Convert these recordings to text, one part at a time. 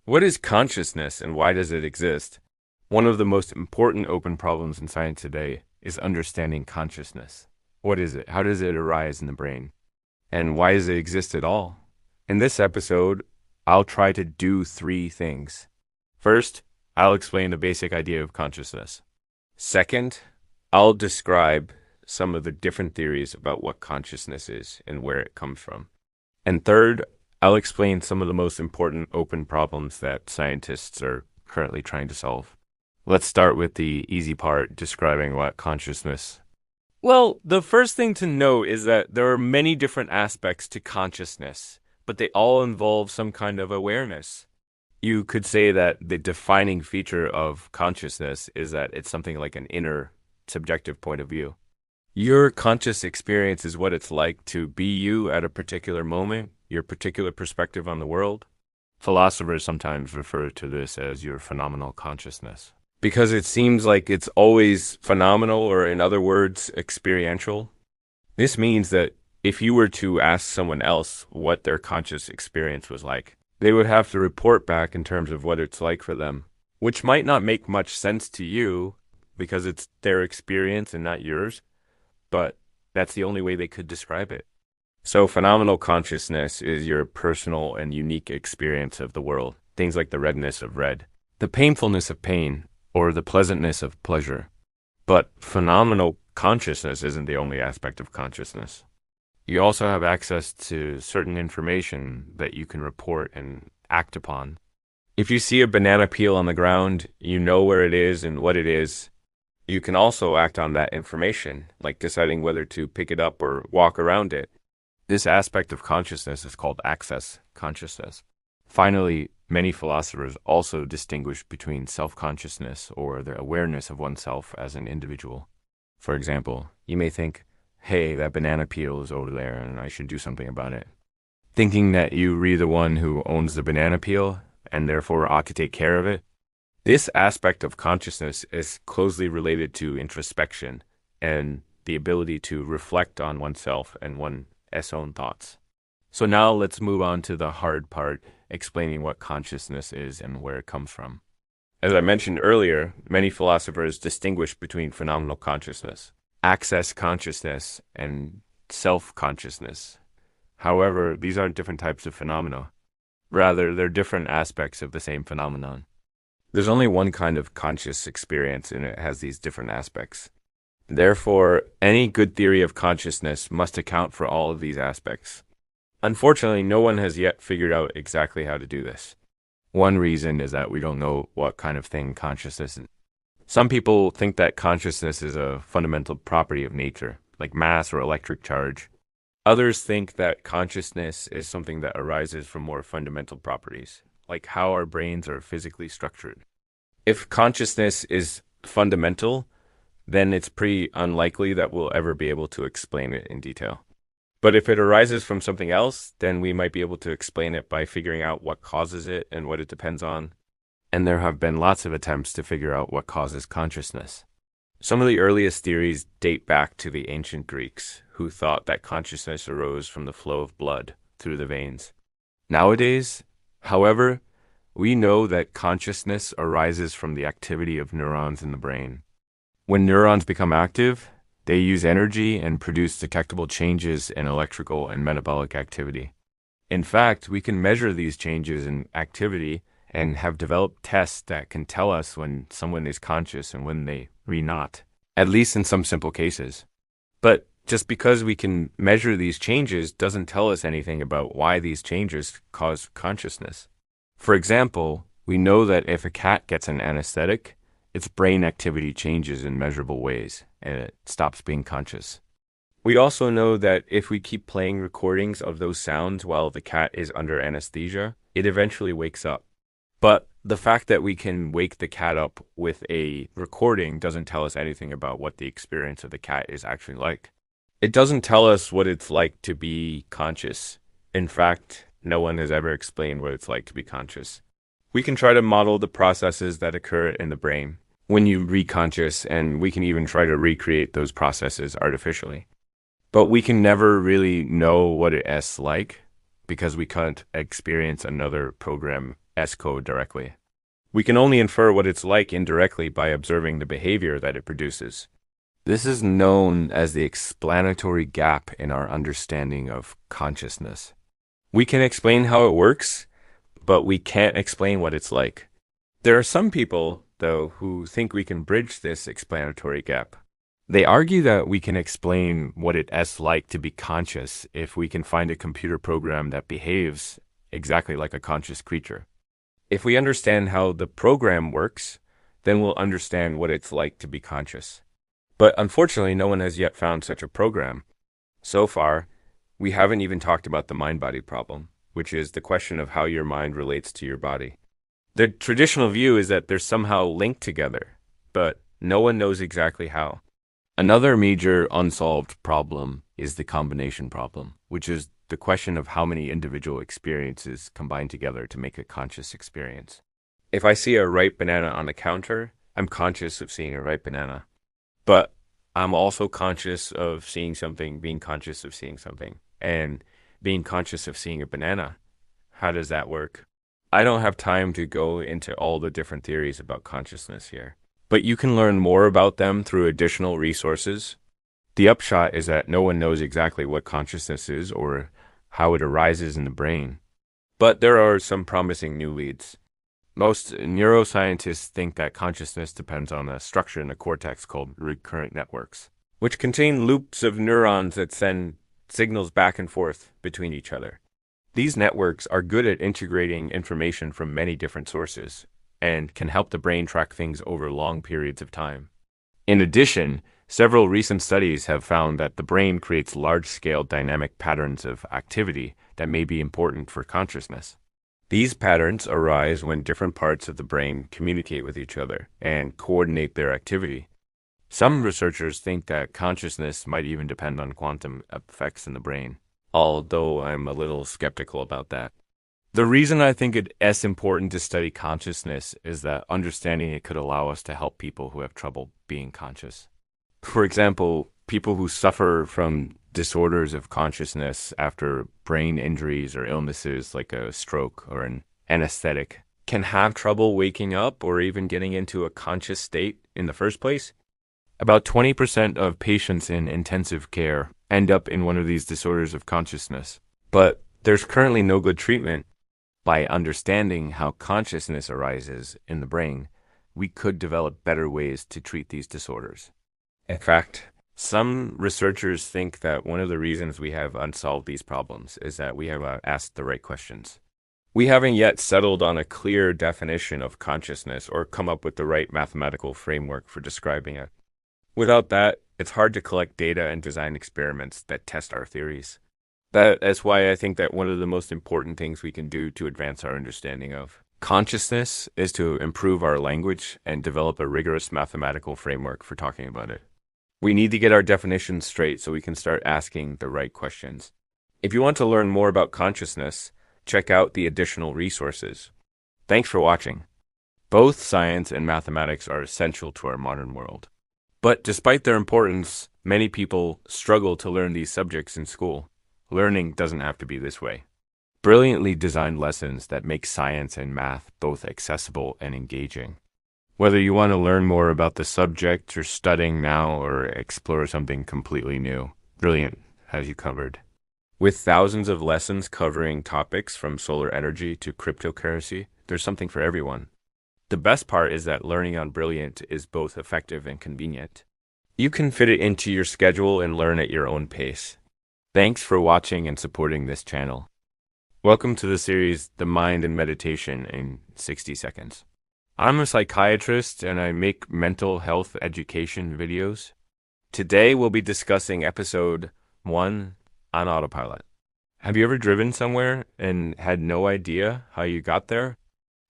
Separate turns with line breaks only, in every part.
What is consciousness and why does it exist? One of the most important open problems in science today is understanding consciousness. What is it? How does it arise in the brain? And why does it exist at all? In this episode, I'll try to do three things. First, I'll explain the basic idea of consciousness. Second, I'll describe some of the different theories about what consciousness is and where it comes from. And third, I'll explain some of the most important open problems that scientists are currently trying to solve. Let's start with the easy part, describing what consciousness. Well, the first thing to know is that there are many different aspects to consciousness, but they all involve some kind of awareness. You could say that the defining feature of consciousness is that it's something like an inner, subjective point of view. Your conscious experience is what it's like to be you at a particular moment, your particular perspective on the world. Philosophers sometimes refer to this as your phenomenal consciousness, because it seems like it's always phenomenal, or in other words, experiential. This means that if you were to ask someone else what their conscious experience was like, they would have to report back in terms of what it's like for them, which might not make much sense to you because it's their experience and not yours, but that's the only way they could describe it. So phenomenal consciousness is your personal and unique experience of the world. Things like the redness of red, the painfulness of pain, or the pleasantness of pleasure. But phenomenal consciousness isn't the only aspect of consciousness. You also have access to certain information that you can report and act upon. If you see a banana peel on the ground, you know where it is and what it is. You can also act on that information, like deciding whether to pick it up or walk around it. This aspect of consciousness is called access consciousness. Finally, many philosophers also distinguish between self-consciousness, or the awareness of oneself as an individual. For example, you may think, hey, that banana peel is over there and I should do something about it. Thinking that you are the one who owns the banana peel and therefore ought to take care of it. This aspect of consciousness is closely related to introspection and the ability to reflect on oneself and one's own thoughts. So now let's move on to the hard part, explaining what consciousness is and where it comes from. As I mentioned earlier, many philosophers distinguish between phenomenal consciousness, access consciousness, and self-consciousness. However, these aren't different types of phenomena. Rather, they're different aspects of the same phenomenon. There's only one kind of conscious experience, and it has these different aspects. Therefore, any good theory of consciousness must account for all of these aspects. Unfortunately, no one has yet figured out exactly how to do this. One reason is that we don't know what kind of thing consciousness is. Some people think that consciousness is a fundamental property of nature, like mass or electric charge. Others think that consciousness is something that arises from more fundamental properties, like how our brains are physically structured. If consciousness is fundamental, then it's pretty unlikely that we'll ever be able to explain it in detail. But if it arises from something else, then we might be able to explain it by figuring out what causes it and what it depends on. And there have been lots of attempts to figure out what causes consciousness. Some of the earliest theories date back to the ancient Greeks, who thought that consciousness arose from the flow of blood through the veins. Nowadays, however, we know that consciousness arises from the activity of neurons in the brain. When neurons become active, they use energy and produce detectable changes in electrical and metabolic activity. In fact, we can measure these changes in activity and have developed tests that can tell us when someone is conscious and when they are not, at least in some simple cases. But just because we can measure these changes doesn't tell us anything about why these changes cause consciousness. For example, we know that if a cat gets an anesthetic, its brain activity changes in measurable ways, and it stops being conscious. We also know that if we keep playing recordings of those sounds while the cat is under anesthesia, it eventually wakes up. But the fact that we can wake the cat up with a recording doesn't tell us anything about what the experience of the cat is actually like. It doesn't tell us what it's like to be conscious. In fact, no one has ever explained what it's like to be conscious. We can try to model the processes that occur in the brain when you reconscious, and we can even try to recreate those processes artificially. But we can never really know what it's like because we can't experience another program S code directly. We can only infer what it's like indirectly by observing the behavior that it produces. This is known as the explanatory gap in our understanding of consciousness. We can explain how it works, but we can't explain what it's like. There are some people, though, who think we can bridge this explanatory gap. They argue that we can explain what it's like to be conscious if we can find a computer program that behaves exactly like a conscious creature. If we understand how the program works, then we'll understand what it's like to be conscious. But unfortunately, no one has yet found such a program. So far, we haven't even talked about the mind-body problem, which is the question of how your mind relates to your body. The traditional view is that they're somehow linked together, but no one knows exactly how. Another major unsolved problem is the combination problem, which is the question of how many individual experiences combine together to make a conscious experience. If I see a ripe banana on the counter, I'm conscious of seeing a ripe banana. But I'm also conscious of seeing something, being conscious of seeing something, and being conscious of seeing a banana. How does that work? I don't have time to go into all the different theories about consciousness here, but you can learn more about them through additional resources. The upshot is that no one knows exactly what consciousness is or how it arises in the brain. But there are some promising new leads. Most neuroscientists think that consciousness depends on a structure in the cortex called recurrent networks, which contain loops of neurons that send signals back and forth between each other. These networks are good at integrating information from many different sources and can help the brain track things over long periods of time. In addition, several recent studies have found that the brain creates large-scale dynamic patterns of activity that may be important for consciousness. These patterns arise when different parts of the brain communicate with each other and coordinate their activity. Some researchers think that consciousness might even depend on quantum effects in the brain, although I'm a little skeptical about that. The reason I think it's important to study consciousness is that understanding it could allow us to help people who have trouble being conscious. For example, people who suffer from disorders of consciousness after brain injuries or illnesses like a stroke or an anesthetic can have trouble waking up or even getting into a conscious state in the first place. About 20% of patients in intensive care end up in one of these disorders of consciousness, but there's currently no good treatment. By understanding how consciousness arises in the brain, we could develop better ways to treat these disorders. In fact, some researchers think that one of the reasons we have unsolved these problems is that we have asked the right questions. We haven't yet settled on a clear definition of consciousness or come up with the right mathematical framework for describing it. Without that, it's hard to collect data and design experiments that test our theories. That's why I think that one of the most important things we can do to advance our understanding of consciousness is to improve our language and develop a rigorous mathematical framework for talking about it. We need to get our definitions straight so we can start asking the right questions. If you want to learn more about consciousness, check out the additional resources. Thanks for watching. Both science and mathematics are essential to our modern world. But despite their importance, many people struggle to learn these subjects in school. Learning doesn't have to be this way. Brilliantly designed lessons that make science and math both accessible and engaging. Whether you want to learn more about the subject you're studying now or explore something completely new, Brilliant has you covered. With thousands of lessons covering topics from solar energy to cryptocurrency, there's something for everyone. The best part is that learning on Brilliant is both effective and convenient. You can fit it into your schedule and learn at your own pace. Thanks for watching and supporting this channel. Welcome to the series, The Mind and Meditation in 60 Seconds. I'm a psychiatrist and I make mental health education videos. Today we'll be discussing episode 1 on autopilot. Have you ever driven somewhere and had no idea how you got there?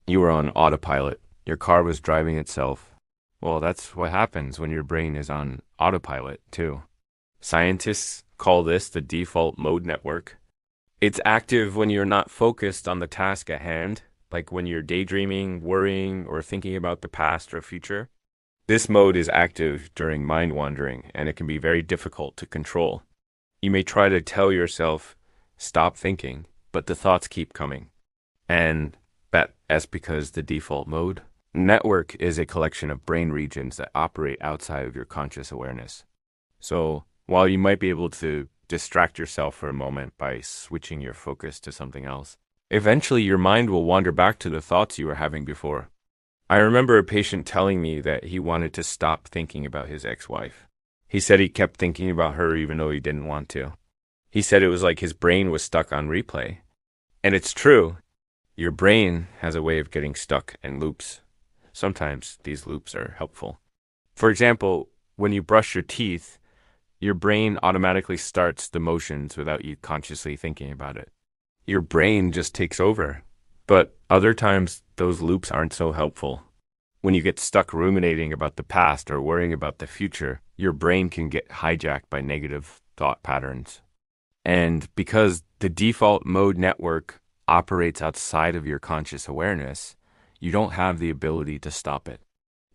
You were on autopilot. Your car was driving itself. Well, that's what happens when your brain is on autopilot, too. Scientists call this the default mode network. It's active when you're not focused on the task at hand, like when you're daydreaming, worrying, or thinking about the past or future. This mode is active during mind wandering, and it can be very difficult to control. You may try to tell yourself, stop thinking, but the thoughts keep coming. And that S because the default mode. Network is a collection of brain regions that operate outside of your conscious awareness. So while you might be able to distract yourself for a moment by switching your focus to something else, eventually your mind will wander back to the thoughts you were having before. I remember a patient telling me that he wanted to stop thinking about his ex-wife. He said he kept thinking about her even though he didn't want to. He said it was like his brain was stuck on replay. And it's true. Your brain has a way of getting stuck in loops. Sometimes these loops are helpful. For example, when you brush your teeth, your brain automatically starts the motions without you consciously thinking about it. Your brain just takes over. But other times, those loops aren't so helpful. When you get stuck ruminating about the past or worrying about the future, your brain can get hijacked by negative thought patterns. And because the default mode network operates outside of your conscious awareness, you don't have the ability to stop it.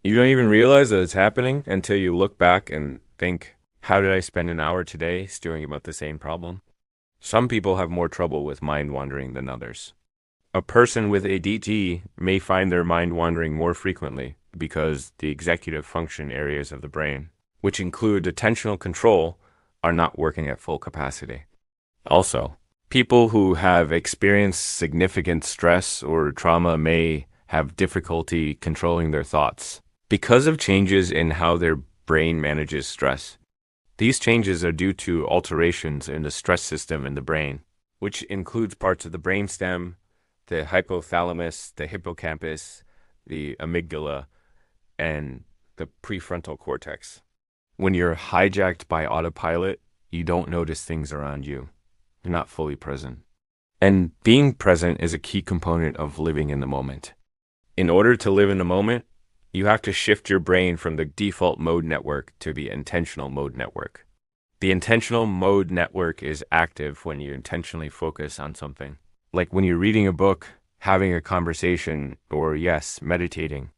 You don't even realize that it's happening until you look back and think, how did I spend an hour today stewing about the same problem? Some people have more trouble with mind wandering than others. A person with ADD may find their mind wandering more frequently because the executive function areas of the brain, which include attentional control, are not working at full capacity. Also, people who have experienced significant stress or trauma may have difficulty controlling their thoughts because of changes in how their brain manages stress. These changes are due to alterations in the stress system in the brain, which includes parts of the brainstem, the hypothalamus, the hippocampus, the amygdala, and the prefrontal cortex. When you're hijacked by autopilot, you don't notice things around you. You're not fully present. And being present is a key component of living in the moment. In order to live in the moment, you have to shift your brain from the default mode network to the intentional mode network. The intentional mode network is active when you intentionally focus on something. Like when you're reading a book, having a conversation, or yes, meditating.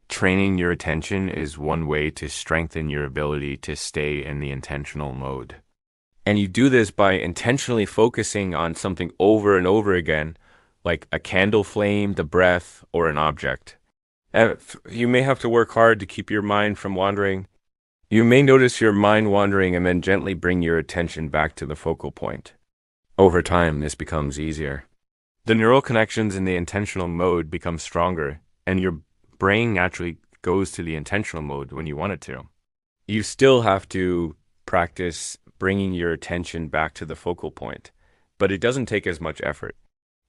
Training your attention is one way to strengthen your ability to stay in the intentional mode. And you do this by intentionally focusing on something over and over again, like a candle flame, the breath, or an object. And you may have to work hard to keep your mind from wandering. You may notice your mind wandering and then gently bring your attention back to the focal point. Over time, this becomes easier. The neural connections in the intentional mode become stronger, and your brain naturally goes to the intentional mode when you want it to. You still have to practice bringing your attention back to the focal point, but it doesn't take as much effort.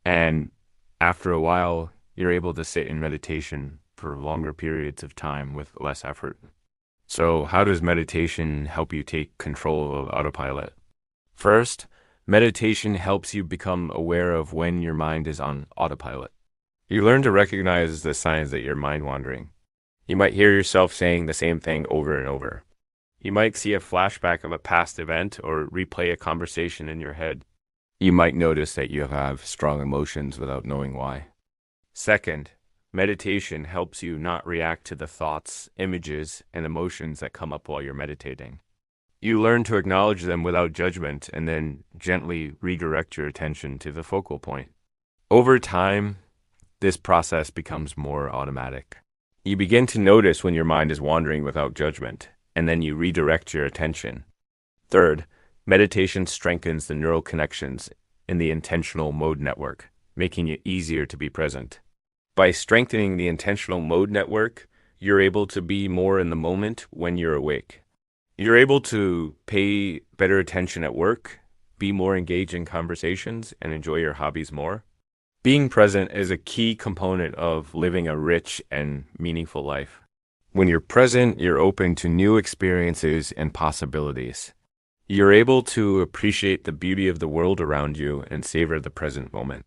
And after a while, you're able to sit in meditation for longer periods of time with less effort. So how does meditation help you take control of autopilot? First, meditation helps you become aware of when your mind is on autopilot. You learn to recognize the signs that you're mind wandering. You might hear yourself saying the same thing over and over. You might see a flashback of a past event or replay a conversation in your head. You might notice that you have strong emotions without knowing why. Second, meditation helps you not react to the thoughts, images, and emotions that come up while you're meditating. You learn to acknowledge them without judgment and then gently redirect your attention to the focal point. Over time, this process becomes more automatic. You begin to notice when your mind is wandering without judgment, and then you redirect your attention. Third, meditation strengthens the neural connections in the intentional mode network, making it easier to be present. By strengthening the intentional mode network, you're able to be more in the moment when you're awake. You're able to pay better attention at work, be more engaged in conversations, and enjoy your hobbies more. Being present is a key component of living a rich and meaningful life. When you're present, you're open to new experiences and possibilities. You're able to appreciate the beauty of the world around you and savor the present moment.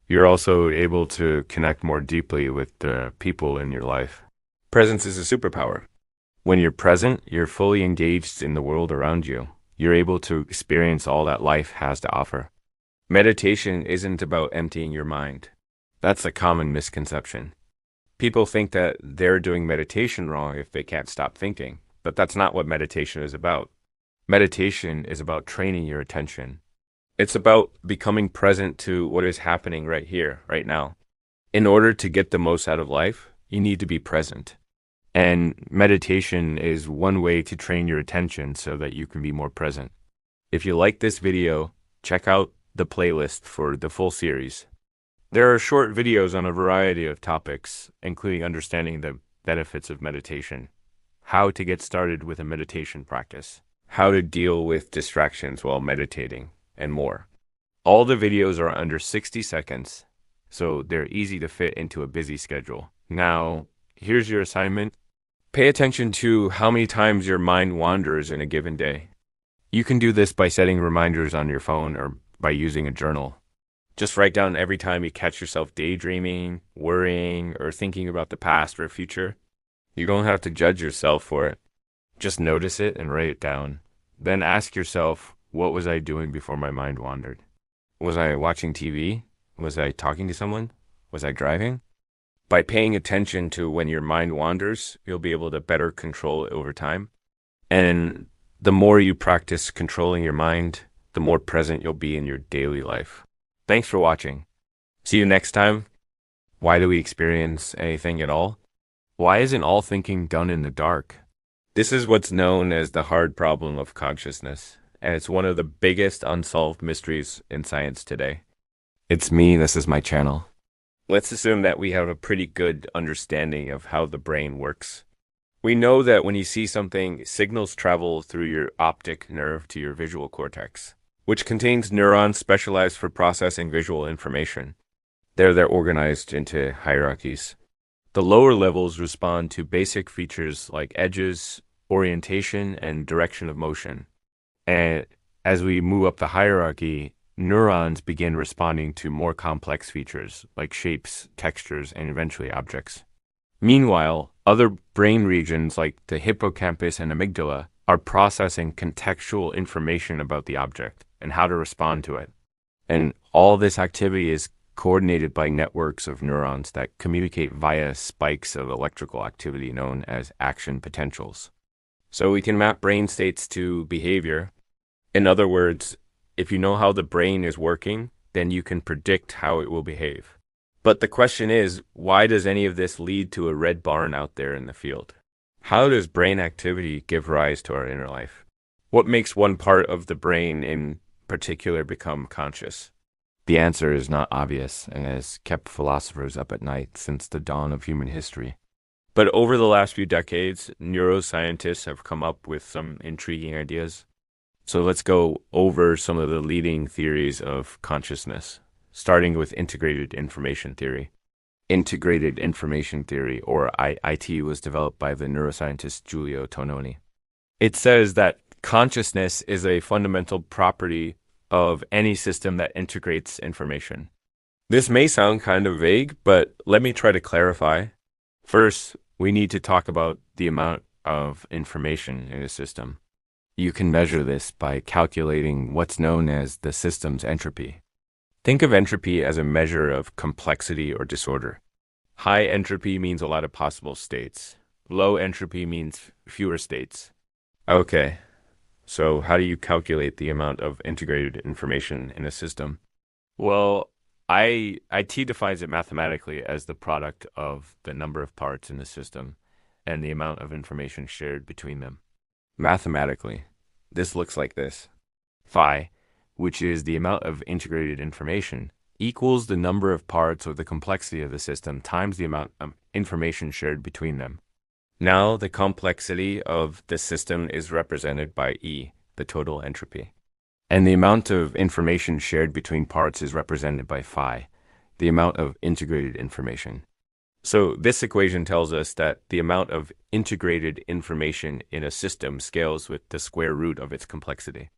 You're also able to connect more deeply with the people in your life. Presence is a superpower. When you're present, you're fully engaged in the world around you. You're able to experience all that life has to offer. Meditation isn't about emptying your mind. That's a common misconception. People think that they're doing meditation wrong if they can't stop thinking, but that's not what meditation is about. Meditation is about training your attention. It's about becoming present to what is happening right here, right now. In order to get the most out of life, you need to be present. And meditation is one way to train your attention so that you can be more present. If you like this video, check out the playlist for the full series. There are short videos on a variety of topics, including understanding the benefits of meditation, how to get started with a meditation practice, how to deal with distractions while meditating, and more. All the videos are under 60 seconds, so they're easy to fit into a busy schedule. Now, here's your assignment. Pay attention to how many times your mind wanders in a given day. You can do this by setting reminders on your phone or by using a journal. Just write down every time you catch yourself daydreaming, worrying, or thinking about the past or future. You don't have to judge yourself for it. Just notice it and write it down. Then ask yourself, what was I doing before my mind wandered? Was I watching TV? Was I talking to someone? Was I driving? By paying attention to when your mind wanders, you'll be able to better control it over time. And the more you practice controlling your mind, the more present you'll be in your daily life. Thanks for watching. See you next time. Why do we experience anything at all? Why isn't all thinking done in the dark? This is what's known as the hard problem of consciousness, and it's one of the biggest unsolved mysteries in science today. It's me, this is my channel. Let's assume that we have a pretty good understanding of how the brain works. We know that when you see something, signals travel through your optic nerve to your visual cortex, which contains neurons specialized for processing visual information. They're organized into hierarchies. The lower levels respond to basic features like edges, orientation, and direction of motion. And as we move up the hierarchy, neurons begin responding to more complex features like shapes, textures, and eventually objects. Meanwhile, other brain regions like the hippocampus and amygdala are processing contextual information about the object and how to respond to it. And all this activity is coordinated by networks of neurons that communicate via spikes of electrical activity known as action potentials. So we can map brain states to behavior. In other words, if you know how the brain is working, then you can predict how it will behave. But the question is, why does any of this lead to a red barn out there in the field? How does brain activity give rise to our inner life? What makes one part of the brain in particular become conscious? The answer is not obvious and has kept philosophers up at night since the dawn of human history. But over the last few decades, neuroscientists have come up with some intriguing ideas. So let's go over some of the leading theories of consciousness, starting with integrated information theory. Integrated information theory, or IT, was developed by the neuroscientist Giulio Tononi. It says that consciousness is a fundamental property of any system that integrates information. This may sound kind of vague, but let me try to clarify. First, we need to talk about the amount of information in a system. You can measure this by calculating what's known as the system's entropy. Think of entropy as a measure of complexity or disorder. High entropy means a lot of possible states. Low entropy means fewer states. Okay, so how do you calculate the amount of integrated information in a system? Well, IT defines it mathematically as the product of the number of parts in the system and the amount of information shared between them. Mathematically, this looks like this. Phi, which is the amount of integrated information, equals the number of parts or the complexity of the system times the amount of information shared between them. Now the complexity of the system is represented by E, the total entropy. And the amount of information shared between parts is represented by phi, the amount of integrated information. So this equation tells us that the amount of integrated information in a system scales with the square root of its complexity.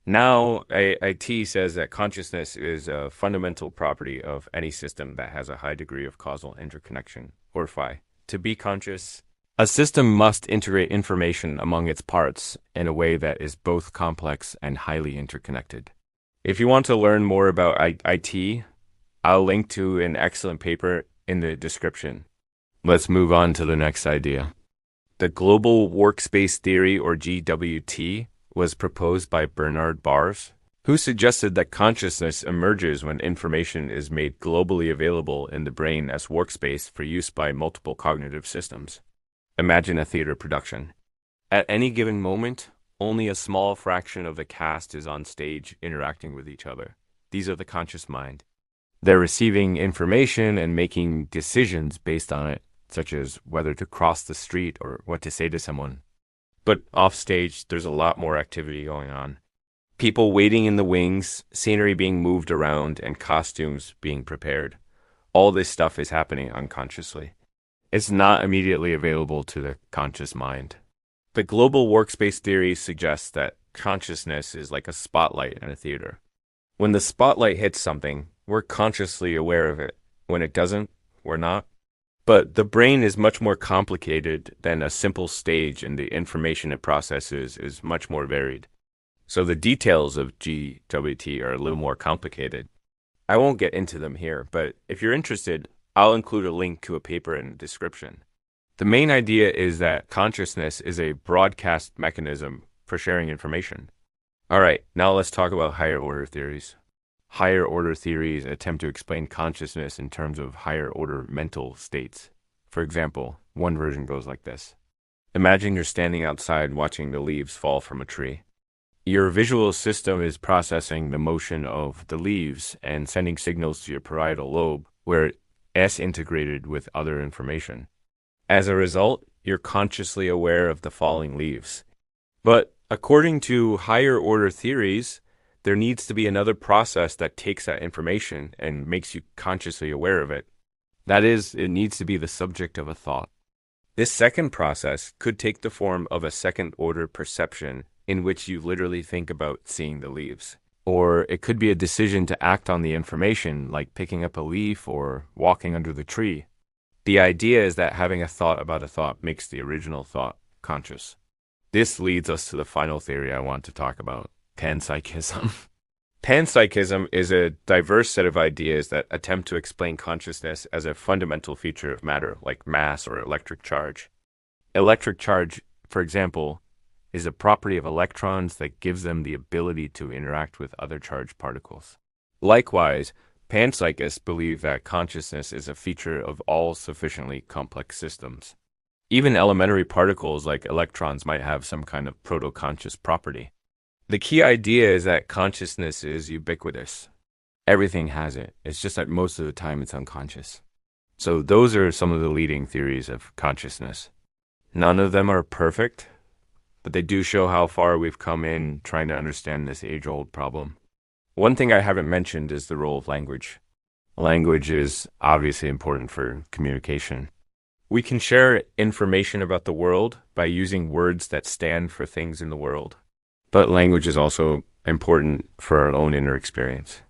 Now, IT says that consciousness is a fundamental property of any system that has a high degree of causal interconnection, or phi. To be conscious, a system must integrate information among its parts in a way that is both complex and highly interconnected. If you want to learn more about IT, I'll link to an excellent paper in the description. Let's move on to the next idea. The Global Workspace Theory, or GWT, was proposed by Bernard Bars Who suggested that consciousness emerges when information is made globally available in the brain as workspace for use by multiple cognitive systems? Imagine a theater production. At any given moment, only a small fraction of the cast is on stage interacting with each other. These are the conscious mind. They're receiving information and making decisions based on it, such as whether to cross the street or what to say to someone. But off stage, there's a lot more activity going on. People waiting in the wings, scenery being moved around, and costumes being prepared. All this stuff is happening unconsciously. It's not immediately available to the conscious mind. The global workspace theory suggests that consciousness is like a spotlight in a theater. When the spotlight hits something, we're consciously aware of it. When it doesn't, we're not. But the brain is much more complicated than a simple stage, and the information it processes is much more varied. So the details of GWT are a little more complicated. I won't get into them here, but if you're interested, I'll include a link to a paper in the description. The main idea is that consciousness is a broadcast mechanism for sharing information. All right, now let's talk about higher order theories. Higher order theories attempt to explain consciousness in terms of higher order mental states. For example, one version goes like this. Imagine you're standing outside watching the leaves fall from a tree. Your visual system is processing the motion of the leaves and sending signals to your parietal lobe, where it's integrated with other information. As a result, you're consciously aware of the falling leaves. But according to higher order theories, there needs to be another process that takes that information and makes you consciously aware of it. That is, it needs to be the subject of a thought. This second process could take the form of a second-order perception in which you literally think about seeing the leaves. Or it could be a decision to act on the information, like picking up a leaf or walking under the tree. The idea is that having a thought about a thought makes the original thought conscious. This leads us to the final theory I want to talk about, panpsychism. Panpsychism is a diverse set of ideas that attempt to explain consciousness as a fundamental feature of matter, like mass or electric charge. Electric charge, for example, is a property of electrons that gives them the ability to interact with other charged particles. Likewise, panpsychists believe that consciousness is a feature of all sufficiently complex systems. Even elementary particles like electrons might have some kind of proto-conscious property. The key idea is that consciousness is ubiquitous. Everything has it. It's just that most of the time it's unconscious. So those are some of the leading theories of consciousness. None of them are perfect, but they do show how far we've come in trying to understand this age-old problem. One thing I haven't mentioned is the role of language. Language is obviously important for communication. We can share information about the world by using words that stand for things in the world. But language is also important for our own inner experience.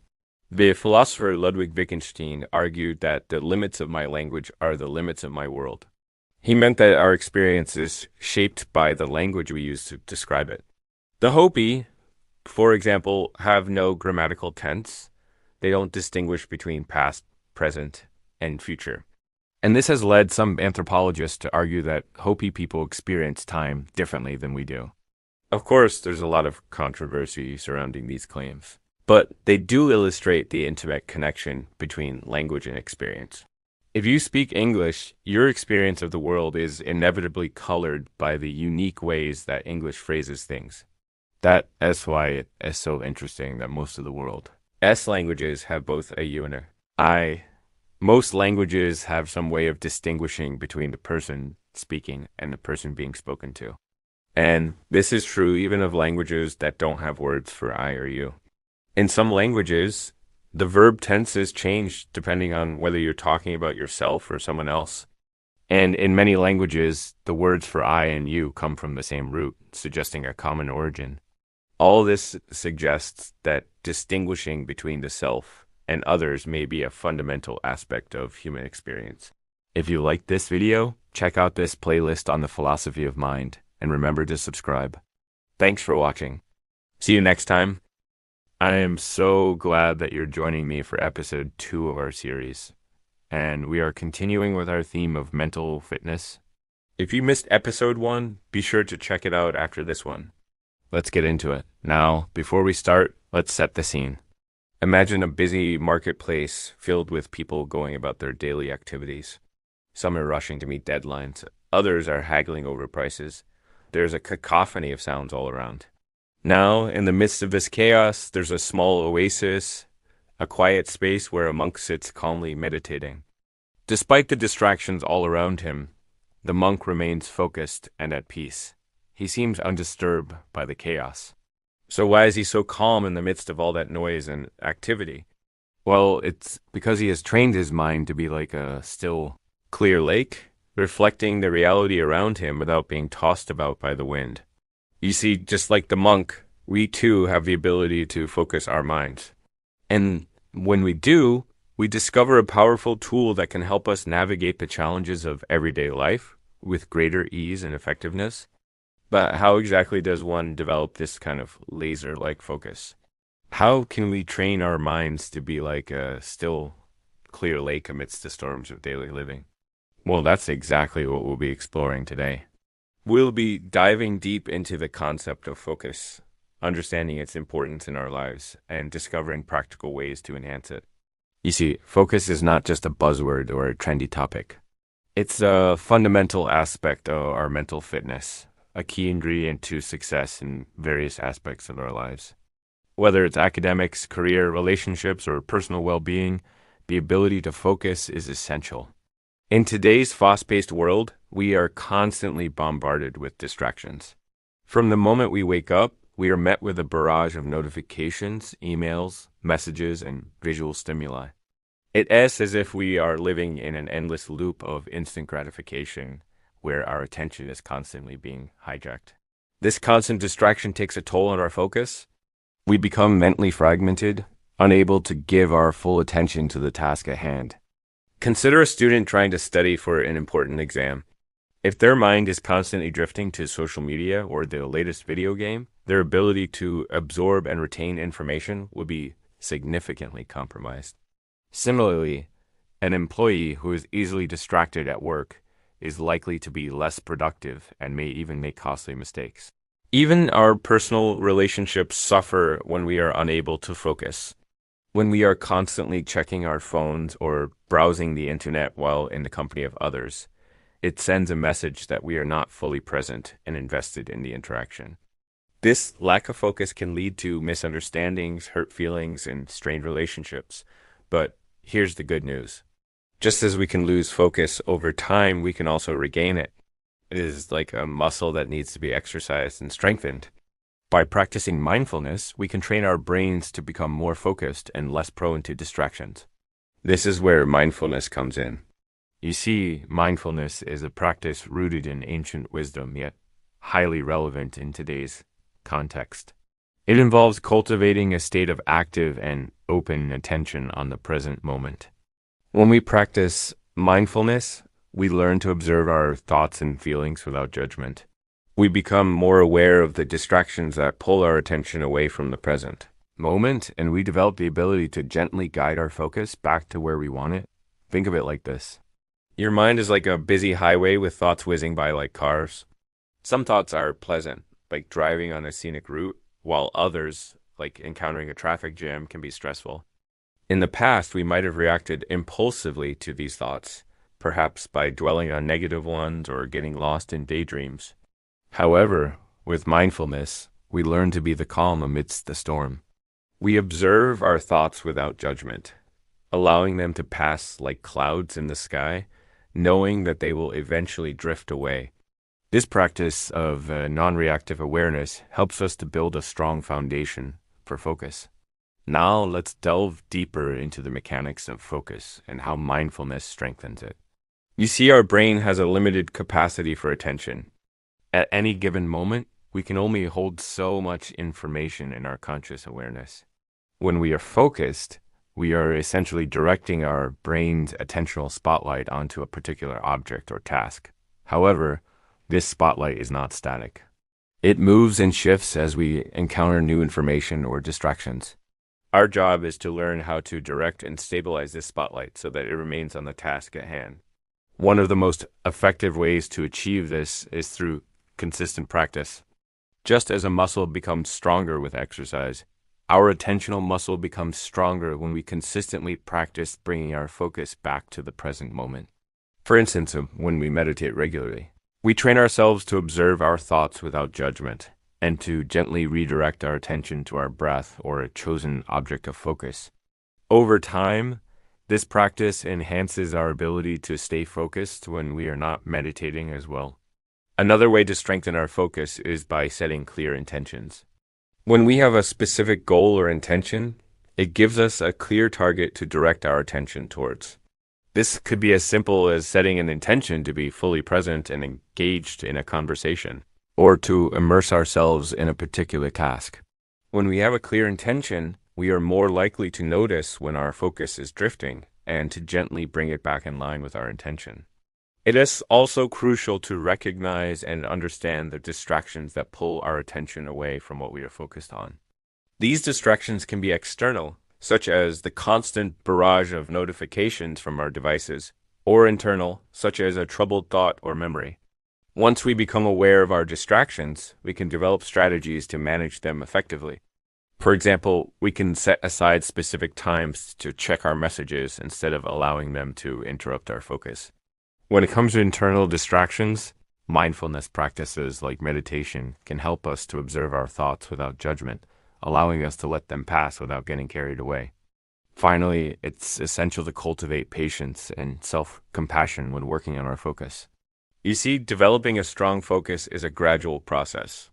The philosopher Ludwig Wittgenstein argued that the limits of my language are the limits of my world. He meant that our experience is shaped by the language we use to describe it. The Hopi, for example, have no grammatical tense. They don't distinguish between past, present, and future. And this has led some anthropologists to argue that Hopi people experience time differently than we do. Of course, there's a lot of controversy surrounding these claims, but they do illustrate the intimate connection between language and experience. If you speak English, your experience of the world is inevitably colored by the unique ways that English phrases things. That's why it is so interesting that most of the world. S languages have both a U and a I. Most languages have some way of distinguishing between the person speaking and the person being spoken to. And this is true even of languages that don't have words for I or you. In some languages, the verb tense is changed depending on whether you're talking about yourself or someone else. And in many languages, the words for I and you come from the same root, suggesting a common origin. All this suggests that distinguishing between the self and others may be a fundamental aspect of human experience. If you liked this video, check out this playlist on the philosophy of mind. And remember to subscribe. Thanks for watching. See you next time. I am so glad that you're joining me for episode 2 of our series. And we are continuing with our theme of mental fitness. If you missed episode 1, be sure to check it out after this one. Let's get into it. Now, before we start, Let's set the scene. Imagine a busy marketplace filled with people going about their daily activities. Some are rushing to meet deadlines, others are haggling over prices. There's a cacophony of sounds all around. Now, in the midst of this chaos, there's a small oasis, a quiet space where a monk sits calmly meditating. Despite the distractions all around him, the monk remains focused and at peace. He seems undisturbed by the chaos. So why is he so calm in the midst of all that noise and activity? Well, it's because he has trained his mind to be like a still, clear lake, reflecting the reality around him without being tossed about by the wind. You see, just like the monk, we too have the ability to focus our minds. And when we do, we discover a powerful tool that can help us navigate the challenges of everyday life with greater ease and effectiveness. But how exactly does one develop this kind of laser-like focus? How can we train our minds to be like a still, clear lake amidst the storms of daily living? Well, that's exactly what we'll be exploring today. We'll be diving deep into the concept of focus, understanding its importance in our lives, and discovering practical ways to enhance it. You see, focus is not just a buzzword or a trendy topic. It's a fundamental aspect of our mental fitness, a key ingredient to success in various aspects of our lives. Whether it's academics, career, relationships, or personal well-being, the ability to focus is essential. In today's fast-paced world, we are constantly bombarded with distractions. From the moment we wake up, we are met with a barrage of notifications, emails, messages, and visual stimuli. It is as if we are living in an endless loop of instant gratification where our attention is constantly being hijacked. This constant distraction takes a toll on our focus. We become mentally fragmented, unable to give our full attention to the task at hand. Consider a student trying to study for an important exam. If their mind is constantly drifting to social media or the latest video game, their ability to absorb and retain information will be significantly compromised. Similarly, an employee who is easily distracted at work is likely to be less productive and may even make costly mistakes. Even our personal relationships suffer when we are unable to focus. When we are constantly checking our phones or browsing the internet while in the company of others, it sends a message that we are not fully present and invested in the interaction. This lack of focus can lead to misunderstandings, hurt feelings, and strained relationships. But here's the good news. Just as we can lose focus over time, we can also regain it. It is like a muscle that needs to be exercised and strengthened. By practicing mindfulness, we can train our brains to become more focused and less prone to distractions. This is where mindfulness comes in. You see, mindfulness is a practice rooted in ancient wisdom, yet highly relevant in today's context. It involves cultivating a state of active and open attention on the present moment. When we practice mindfulness, we learn to observe our thoughts and feelings without judgment. We become more aware of the distractions that pull our attention away from the present moment, and we develop the ability to gently guide our focus back to where we want it. Think of it like this. Your mind is like a busy highway with thoughts whizzing by like cars. Some thoughts are pleasant, like driving on a scenic route, while others, like encountering a traffic jam, can be stressful. In the past, we might have reacted impulsively to these thoughts, perhaps by dwelling on negative ones or getting lost in daydreams. However, with mindfulness, we learn to be the calm amidst the storm. We observe our thoughts without judgment, allowing them to pass like clouds in the sky, knowing that they will eventually drift away. This practice of non-reactive awareness helps us to build a strong foundation for focus. Now let's delve deeper into the mechanics of focus and how mindfulness strengthens it. You see, our brain has a limited capacity for attention. At any given moment, we can only hold so much information in our conscious awareness. When we are focused, we are essentially directing our brain's attentional spotlight onto a particular object or task. However, this spotlight is not static. It moves and shifts as we encounter new information or distractions. Our job is to learn how to direct and stabilize this spotlight so that it remains on the task at hand. One of the most effective ways to achieve this is through consistent practice. Just as a muscle becomes stronger with exercise, Our attentional muscle becomes stronger when we consistently practice bringing our focus back to the present moment. For instance, when we meditate regularly, we train ourselves to observe our thoughts without judgment and to gently redirect our attention to our breath or a chosen object of focus. Over time, this practice enhances our ability to stay focused when we are not meditating as well. Another way to strengthen our focus is by setting clear intentions. When we have a specific goal or intention, it gives us a clear target to direct our attention towards. This could be as simple as setting an intention to be fully present and engaged in a conversation, or to immerse ourselves in a particular task. When we have a clear intention, we are more likely to notice when our focus is drifting and to gently bring it back in line with our intention. It is also crucial to recognize and understand the distractions that pull our attention away from what we are focused on. These distractions can be external, such as the constant barrage of notifications from our devices, or internal, such as a troubled thought or memory. Once we become aware of our distractions, we can develop strategies to manage them effectively. For example, we can set aside specific times to check our messages instead of allowing them to interrupt our focus. When it comes to internal distractions, mindfulness practices like meditation can help us to observe our thoughts without judgment, allowing us to let them pass without getting carried away. Finally, it's essential to cultivate patience and self-compassion when working on our focus. You see, developing a strong focus is a gradual process.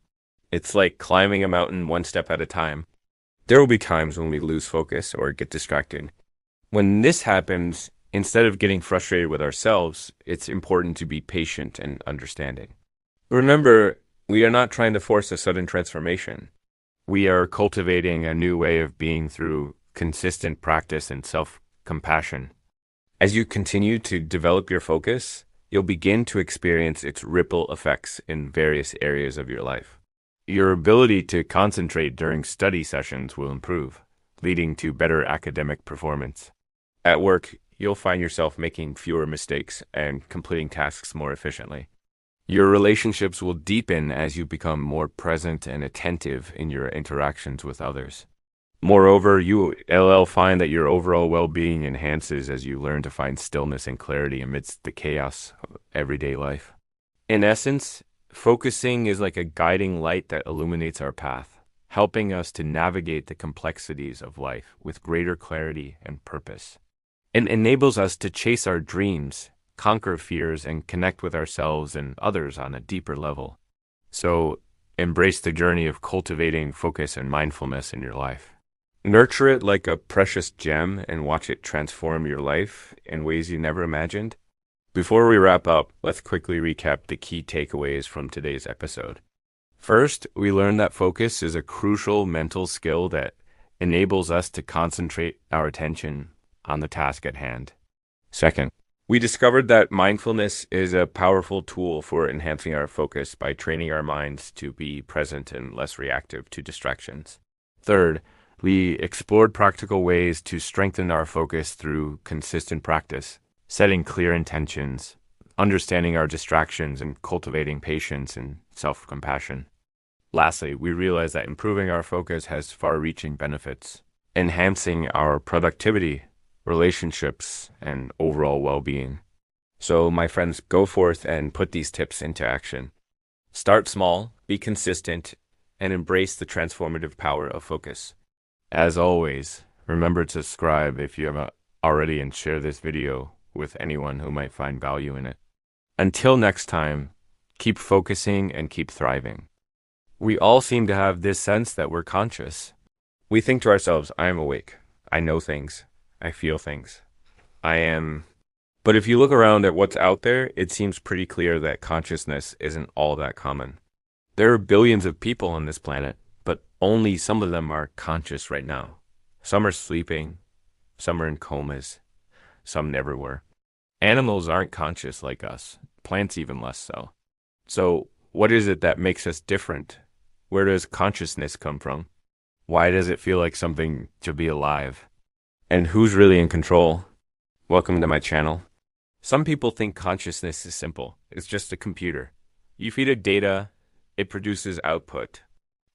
It's like climbing a mountain one step at a time. There will be times when we lose focus or get distracted. When this happens, instead of getting frustrated with ourselves, it's important to be patient and understanding. Remember, we are not trying to force a sudden transformation. We are cultivating a new way of being through consistent practice and self-compassion. As you continue to develop your focus, you'll begin to experience its ripple effects in various areas of your life. Your ability to concentrate during study sessions will improve, leading to better academic performance. At work, you'll find yourself making fewer mistakes and completing tasks more efficiently. Your relationships will deepen as you become more present and attentive in your interactions with others. Moreover, you'll find that your overall well-being enhances as you learn to find stillness and clarity amidst the chaos of everyday life. In essence, focusing is like a guiding light that illuminates our path, helping us to navigate the complexities of life with greater clarity and purpose. It enables us to chase our dreams, conquer fears, and connect with ourselves and others on a deeper level. So, embrace the journey of cultivating focus and mindfulness in your life. Nurture it like a precious gem and watch it transform your life in ways you never imagined. Before we wrap up, let's quickly recap the key takeaways from today's episode. First, we learned that focus is a crucial mental skill that enables us to concentrate our attention on the task at hand. Second, we discovered that mindfulness is a powerful tool for enhancing our focus by training our minds to be present and less reactive to distractions. Third, we explored practical ways to strengthen our focus through consistent practice, setting clear intentions, understanding our distractions, and cultivating patience and self-compassion. Lastly, we realized that improving our focus has far-reaching benefits, enhancing our productivity, relationships, and overall well-being. So, my friends, go forth and put these tips into action. Start small, be consistent, and embrace the transformative power of focus. As always, remember to subscribe if you haven't already and share this video with anyone who might find value in it. Until next time, keep focusing and keep thriving. We all seem to have this sense that we're conscious. We think to ourselves, I am awake. I know things. I feel things. I am. But if you look around at what's out there, it seems pretty clear that consciousness isn't all that common. There are billions of people on this planet, but only some of them are conscious right now. Some are sleeping, some are in comas, some never were. Animals aren't conscious like us, plants even less so. So, what is it that makes us different? Where does consciousness come from? Why does it feel like something to be alive? And who's really in control? Welcome to my channel. Some people think consciousness is simple. It's just a computer. You feed it data, it produces output.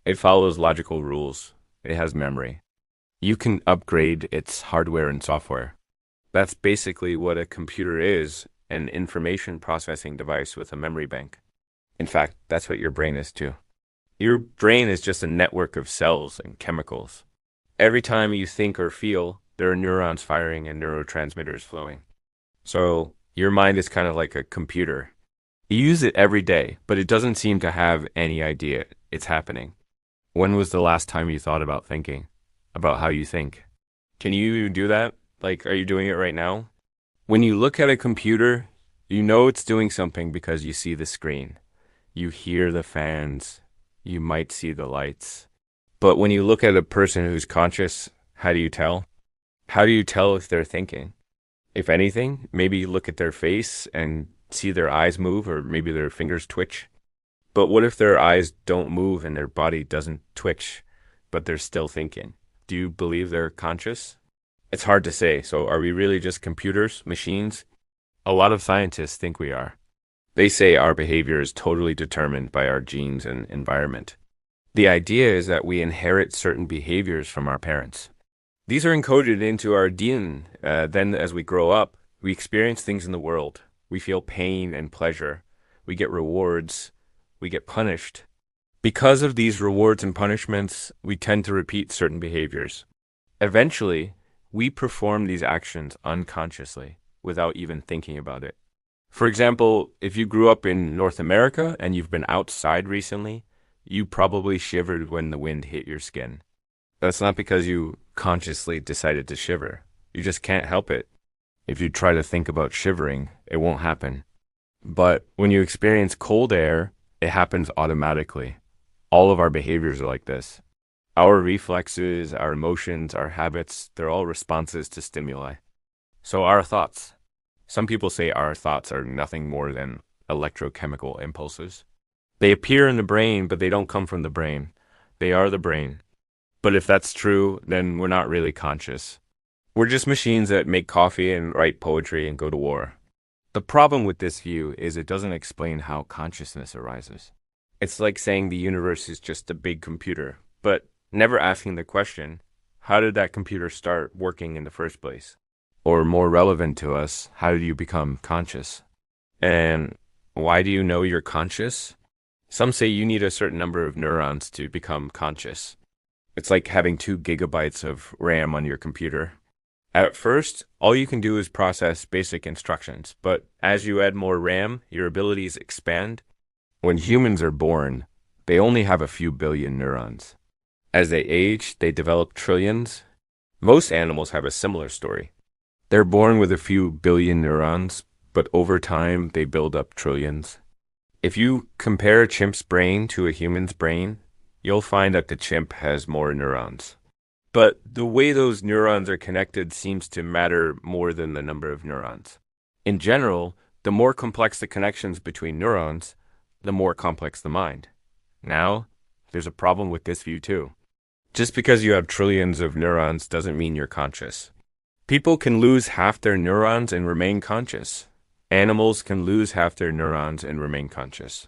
It follows logical rules. It has memory. You can upgrade its hardware and software. That's basically what a computer is, an information processing device with a memory bank. In fact, that's what your brain is too. Your brain is just a network of cells and chemicals. Every time you think or feel, there are neurons firing and neurotransmitters flowing. So your mind is kind of like a computer. You use it every day, but it doesn't seem to have any idea it's happening. When was the last time you thought about thinking, about how you think? Can you do that? Like, are you doing it right now? When you look at a computer, you know it's doing something because you see the screen. You hear the fans. You might see the lights. But when you look at a person who's conscious, how do you tell? How do you tell if they're thinking? If anything, maybe you look at their face and see their eyes move or maybe their fingers twitch. But what if their eyes don't move and their body doesn't twitch, but they're still thinking? Do you believe they're conscious? It's hard to say. So are we really just computers, machines? A lot of scientists think we are. They say our behavior is totally determined by our genes and environment. The idea is that we inherit certain behaviors from our parents. These are encoded into our DNA. Then as we grow up, we experience things in the world. We feel pain and pleasure. We get rewards. We get punished. Because of these rewards and punishments, we tend to repeat certain behaviors. Eventually, we perform these actions unconsciously without even thinking about it. For example, if you grew up in North America and you've been outside recently, you probably shivered when the wind hit your skin. That's not because you consciously decided to shiver. You just can't help it. If you try to think about shivering, it won't happen. But when you experience cold air, it happens automatically. All of our behaviors are like this. Our reflexes, our emotions, our habits, they're all responses to stimuli. So our thoughts. Some people say our thoughts are nothing more than electrochemical impulses. They appear in the brain, but they don't come from the brain. They are the brain. But if that's true, then we're not really conscious. We're just machines that make coffee and write poetry and go to war. The problem with this view is it doesn't explain how consciousness arises. It's like saying the universe is just a big computer, but never asking the question, how did that computer start working in the first place? Or more relevant to us, how do you become conscious? And why do you know you're conscious? Some say you need a certain number of neurons to become conscious. It's like having 2 gigabytes of RAM on your computer. At first, all you can do is process basic instructions, but as you add more RAM, your abilities expand. When humans are born, they only have a few billion neurons. As they age, they develop trillions. Most animals have a similar story. They're born with a few billion neurons, but over time, they build up trillions. If you compare a chimp's brain to a human's brain, you'll find that the chimp has more neurons. But the way those neurons are connected seems to matter more than the number of neurons. In general, the more complex the connections between neurons, the more complex the mind. Now, there's a problem with this view too. Just because you have trillions of neurons doesn't mean you're conscious. People can lose half their neurons and remain conscious. Animals can lose half their neurons and remain conscious.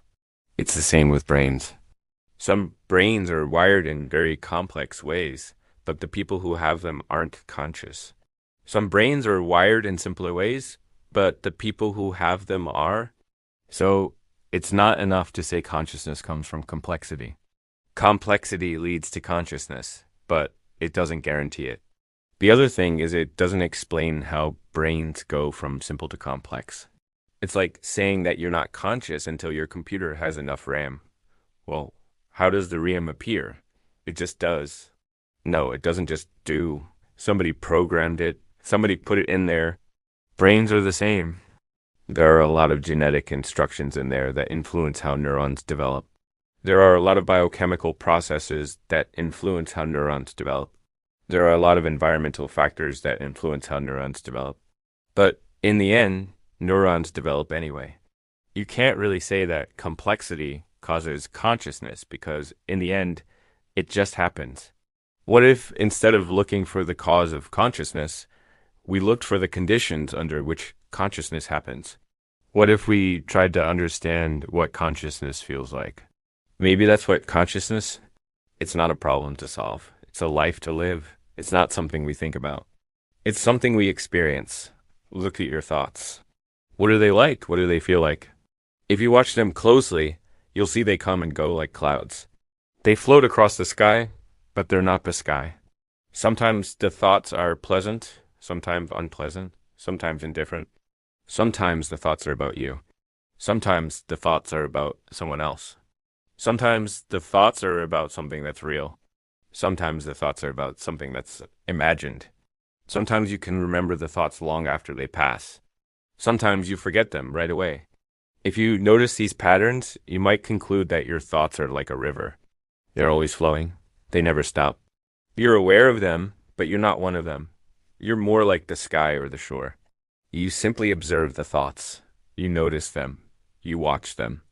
It's the same with brains. Some brains are wired in very complex ways, but the people who have them aren't conscious. Some brains are wired in simpler ways, but the people who have them are. So it's not enough to say consciousness comes from complexity. Complexity leads to consciousness, but it doesn't guarantee it. The other thing is it doesn't explain how brains go from simple to complex. It's like saying that you're not conscious until your computer has enough RAM. Well, how does the RAM appear? It just does. No, it doesn't just do. Somebody programmed it. Somebody put it in there. Brains are the same. There are a lot of genetic instructions in there that influence how neurons develop. There are a lot of biochemical processes that influence how neurons develop. There are a lot of environmental factors that influence how neurons develop. But in the end, neurons develop anyway. You can't really say that complexity causes consciousness because in the end, it just happens. What if instead of looking for the cause of consciousness, we looked for the conditions under which consciousness happens? What if we tried to understand what consciousness feels like? Maybe that's what consciousness, it's not a problem to solve. It's a life to live. It's not something we think about. It's something we experience. Look at your thoughts. What are they like? What do they feel like? If you watch them closely, you'll see they come and go like clouds. They float across the sky, but they're not the sky. Sometimes the thoughts are pleasant, sometimes unpleasant, sometimes indifferent. Sometimes the thoughts are about you. Sometimes the thoughts are about someone else. Sometimes the thoughts are about something that's real. Sometimes the thoughts are about something that's imagined. Sometimes you can remember the thoughts long after they pass. Sometimes you forget them right away. If you notice these patterns, you might conclude that your thoughts are like a river. They're always flowing. They never stop. You're aware of them, but you're not one of them. You're more like the sky or the shore. You simply observe the thoughts. You notice them. You watch them.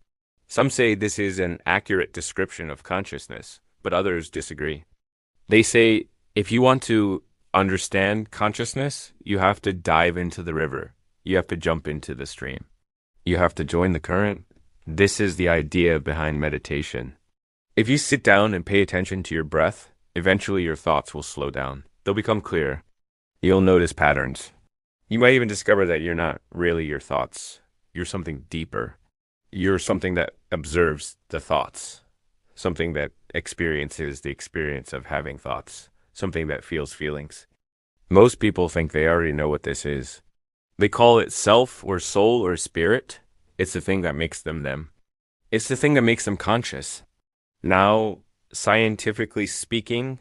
Some say this is an accurate description of consciousness, but others disagree. They say if you want to understand consciousness, you have to dive into the river. You have to jump into the stream. You have to join the current. This is the idea behind meditation. If you sit down and pay attention to your breath, eventually your thoughts will slow down. They'll become clear. You'll notice patterns. You might even discover that you're not really your thoughts. You're something deeper. You're something that observes the thoughts. Something that experiences the experience of having thoughts. Something that feels feelings. Most people think they already know what this is. They call it self or soul or spirit. It's the thing that makes them them. It's the thing that makes them conscious. Now, scientifically speaking,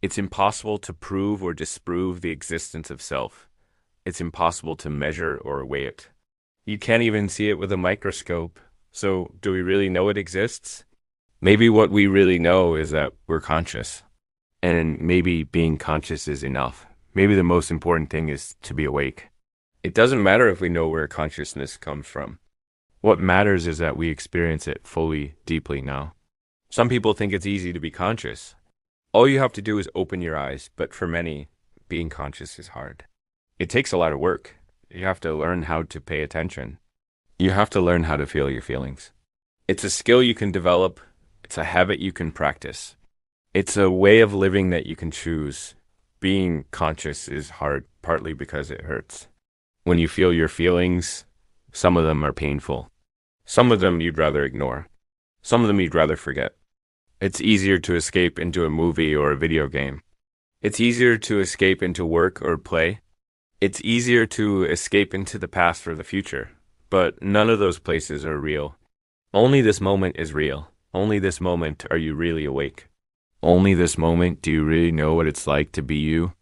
it's impossible to prove or disprove the existence of self. It's impossible to measure or weigh it. You can't even see it with a microscope. So, do we really know it exists? Maybe what we really know is that we're conscious. And maybe being conscious is enough. Maybe the most important thing is to be awake. It doesn't matter if we know where consciousness comes from. What matters is that we experience it fully, deeply now. Some people think it's easy to be conscious. All you have to do is open your eyes, but for many, being conscious is hard. It takes a lot of work. You have to learn how to pay attention. You have to learn how to feel your feelings. It's a skill you can develop. It's a habit you can practice. It's a way of living that you can choose. Being conscious is hard, partly because it hurts. When you feel your feelings, some of them are painful. Some of them you'd rather ignore. Some of them you'd rather forget. It's easier to escape into a movie or a video game. It's easier to escape into work or play. It's easier to escape into the past or the future. But none of those places are real. Only this moment is real. Only this moment are you really awake. Only this moment do you really know what it's like to be you.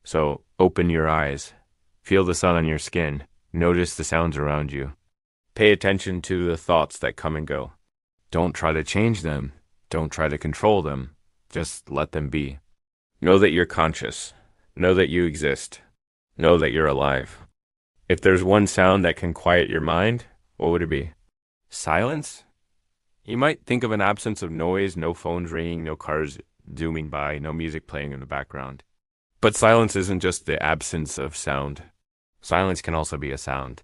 So open your eyes. Feel the sun on your skin. Notice the sounds around you. Pay attention to the thoughts that come and go. Don't try to change them. Don't try to control them. Just let them be. Know that you're conscious. Know that you exist. Know that you're alive. If there's one sound that can quiet your mind, what would it be? Silence? You might think of an absence of noise, no phones ringing, no cars zooming by, no music playing in the background. But silence isn't just the absence of sound. Silence can also be a sound.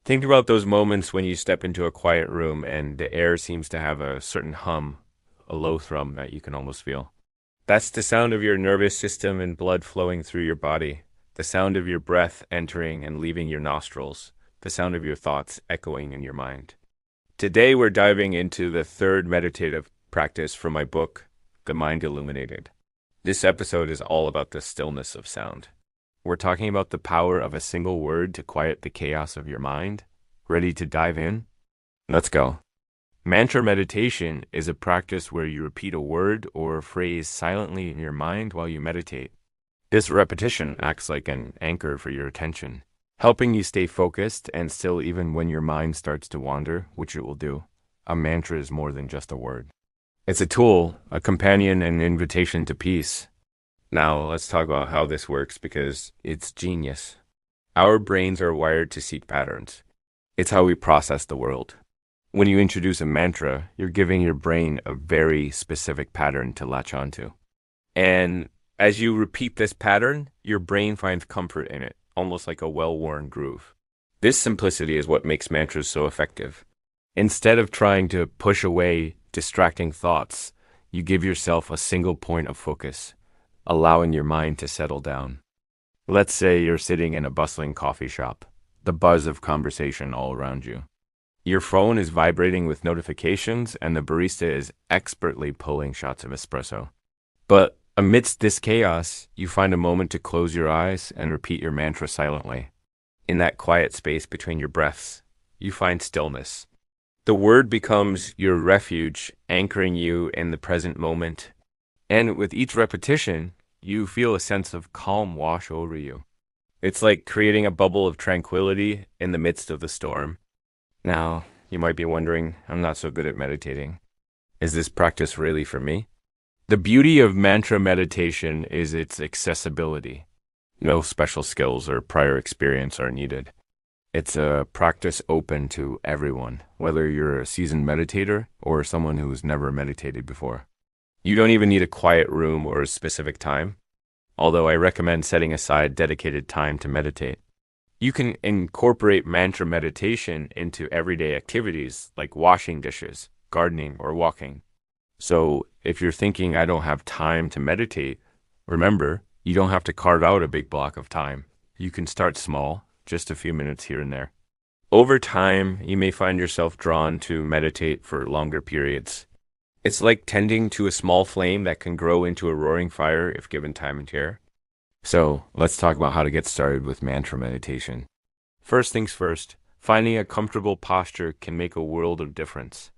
Think about those moments when you step into a quiet room and the air seems to have a certain hum, a low thrum that you can almost feel. That's the sound of your nervous system and blood flowing through your body, the sound of your breath entering and leaving your nostrils, the sound of your thoughts echoing in your mind. Today we're diving into the third meditative practice from my book, The Mind Illuminated. This episode is all about the stillness of sound. We're talking about the power of a single word to quiet the chaos of your mind. Ready to dive in? Let's go. Mantra meditation is a practice where you repeat a word or a phrase silently in your mind while you meditate. This repetition acts like an anchor for your attention, helping you stay focused and still even when your mind starts to wander, which it will do. A mantra is more than just a word. It's a tool, a companion, and an invitation to peace. Now, let's talk about how this works because it's genius. Our brains are wired to seek patterns. It's how we process the world. When you introduce a mantra, you're giving your brain a very specific pattern to latch onto. And as you repeat this pattern, your brain finds comfort in it, almost like a well-worn groove. This simplicity is what makes mantras so effective. Instead of trying to push away distracting thoughts, you give yourself a single point of focus. allowing your mind to settle down. Let's say you're sitting in a bustling coffee shop, the buzz of conversation all around you. Your phone is vibrating with notifications, and the barista is expertly pulling shots of espresso. But amidst this chaos, you find a moment to close your eyes and repeat your mantra silently. In that quiet space between your breaths, you find stillness. The word becomes your refuge, anchoring you in the present moment. And with each repetition, you feel a sense of calm wash over you. It's like creating a bubble of tranquility in the midst of the storm. Now, you might be wondering, I'm not so good at meditating. Is this practice really for me? The beauty of mantra meditation is its accessibility. No special skills or prior experience are needed. It's a practice open to everyone, whether you're a seasoned meditator or someone who's never meditated before. You don't even need a quiet room or a specific time, although I recommend setting aside dedicated time to meditate. You can incorporate mantra meditation into everyday activities like washing dishes, gardening, or walking. So if you're thinking, I don't have time to meditate, remember, you don't have to carve out a big block of time. You can start small, just a few minutes here and there. Over time, you may find yourself drawn to meditate for longer periods. It's like tending to a small flame that can grow into a roaring fire if given time and care. So let's talk about how to get started with mantra meditation. First things first, finding a comfortable posture can make a world of difference.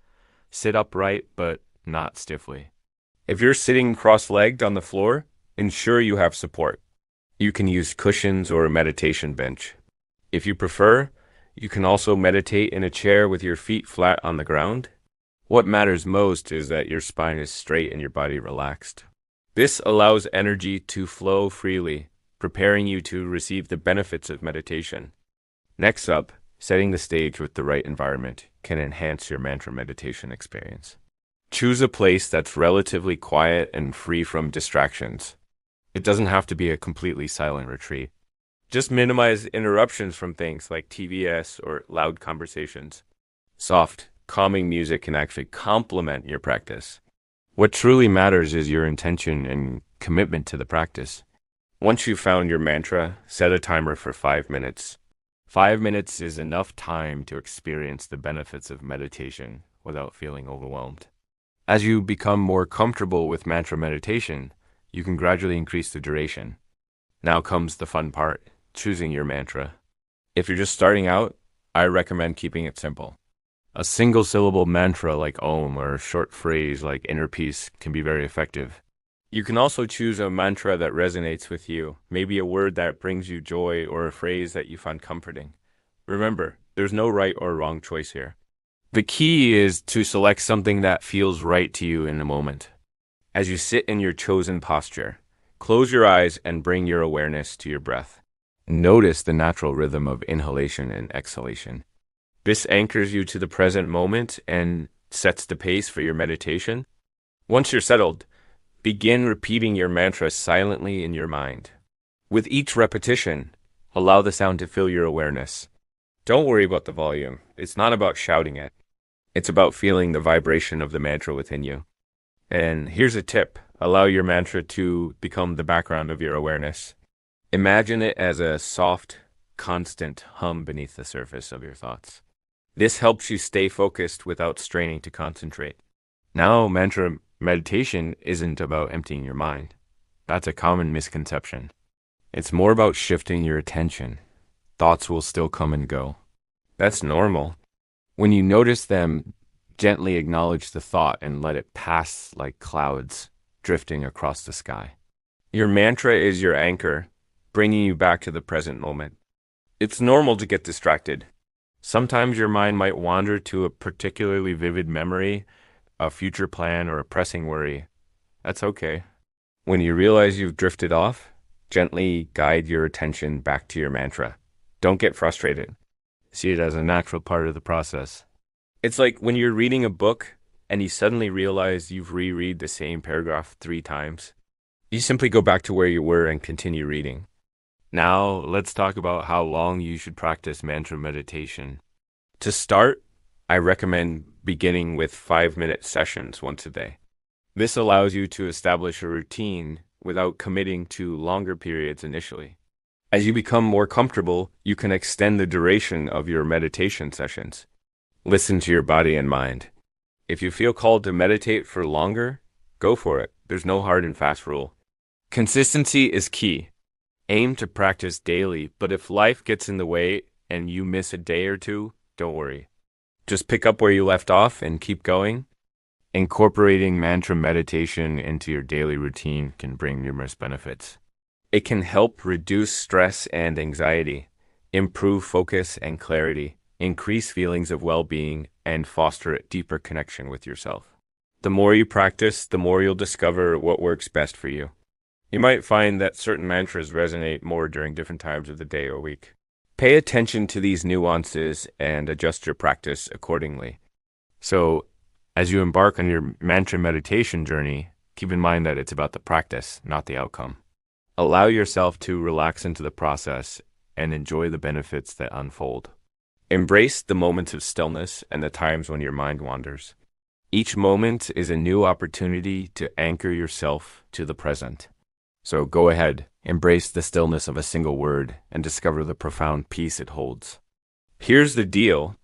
Sit upright, but not stiffly. If you're sitting cross-legged on the floor, ensure you have support. You can use cushions or a meditation bench. If you prefer, you can also meditate in a chair with your feet flat on the ground. What matters most is that your spine is straight and your body relaxed. This allows energy to flow freely, preparing you to receive the benefits of meditation. Next up, setting the stage with the right environment can enhance your mantra meditation experience. Choose a place that's relatively quiet and free from distractions. It doesn't have to be a completely silent retreat. Just minimize interruptions from things like TVS or loud conversations. Soft, calming music can actually complement your practice. What truly matters is your intention and commitment to the practice. Once you've found your mantra, set a timer for 5 minutes. 5 minutes is enough time to experience the benefits of meditation without feeling overwhelmed. As you become more comfortable with mantra meditation, you can gradually increase the duration. Now comes the fun part, choosing your mantra. If you're just starting out, I recommend keeping it simple. A single syllable mantra like Om or a short phrase like inner peace can be very effective. You can also choose a mantra that resonates with you, maybe a word that brings you joy or a phrase that you find comforting. Remember, there's no right or wrong choice here. The key is to select something that feels right to you in the moment. As you sit in your chosen posture, close your eyes and bring your awareness to your breath. Notice the natural rhythm of inhalation and exhalation. This anchors you to the present moment and sets the pace for your meditation. Once you're settled, begin repeating your mantra silently in your mind. With each repetition, allow the sound to fill your awareness. Don't worry about the volume. It's not about shouting it. It's about feeling the vibration of the mantra within you. And here's a tip. Allow your mantra to become the background of your awareness. Imagine it as a soft, constant hum beneath the surface of your thoughts. This helps you stay focused without straining to concentrate. Now, mantra meditation isn't about emptying your mind. That's a common misconception. It's more about shifting your attention. Thoughts will still come and go. That's normal. When you notice them, gently acknowledge the thought and let it pass like clouds drifting across the sky. Your mantra is your anchor, bringing you back to the present moment. It's normal to get distracted. Sometimes your mind might wander to a particularly vivid memory, a future plan, or a pressing worry. That's okay. When you realize you've drifted off, gently guide your attention back to your mantra. Don't get frustrated. See it as a natural part of the process. It's like when you're reading a book and you suddenly realize you've reread the same paragraph 3 times. You simply go back to where you were and continue reading. Now, let's talk about how long you should practice mantra meditation. To start, I recommend beginning with 5-minute sessions once a day. This allows you to establish a routine without committing to longer periods initially. As you become more comfortable, you can extend the duration of your meditation sessions. Listen to your body and mind. If you feel called to meditate for longer, go for it. There's no hard and fast rule. Consistency is key. Aim to practice daily, but if life gets in the way and you miss a day or two, don't worry. Just pick up where you left off and keep going. Incorporating mantra meditation into your daily routine can bring numerous benefits. It can help reduce stress and anxiety, improve focus and clarity, increase feelings of well-being, and foster a deeper connection with yourself. The more you practice, the more you'll discover what works best for you. You might find that certain mantras resonate more during different times of the day or week. Pay attention to these nuances and adjust your practice accordingly. So, as you embark on your mantra meditation journey, keep in mind that it's about the practice, not the outcome. Allow yourself to relax into the process and enjoy the benefits that unfold. Embrace the moments of stillness and the times when your mind wanders. Each moment is a new opportunity to anchor yourself to the present. So go ahead, embrace the stillness of a single word and discover the profound peace it holds. Here's the deal.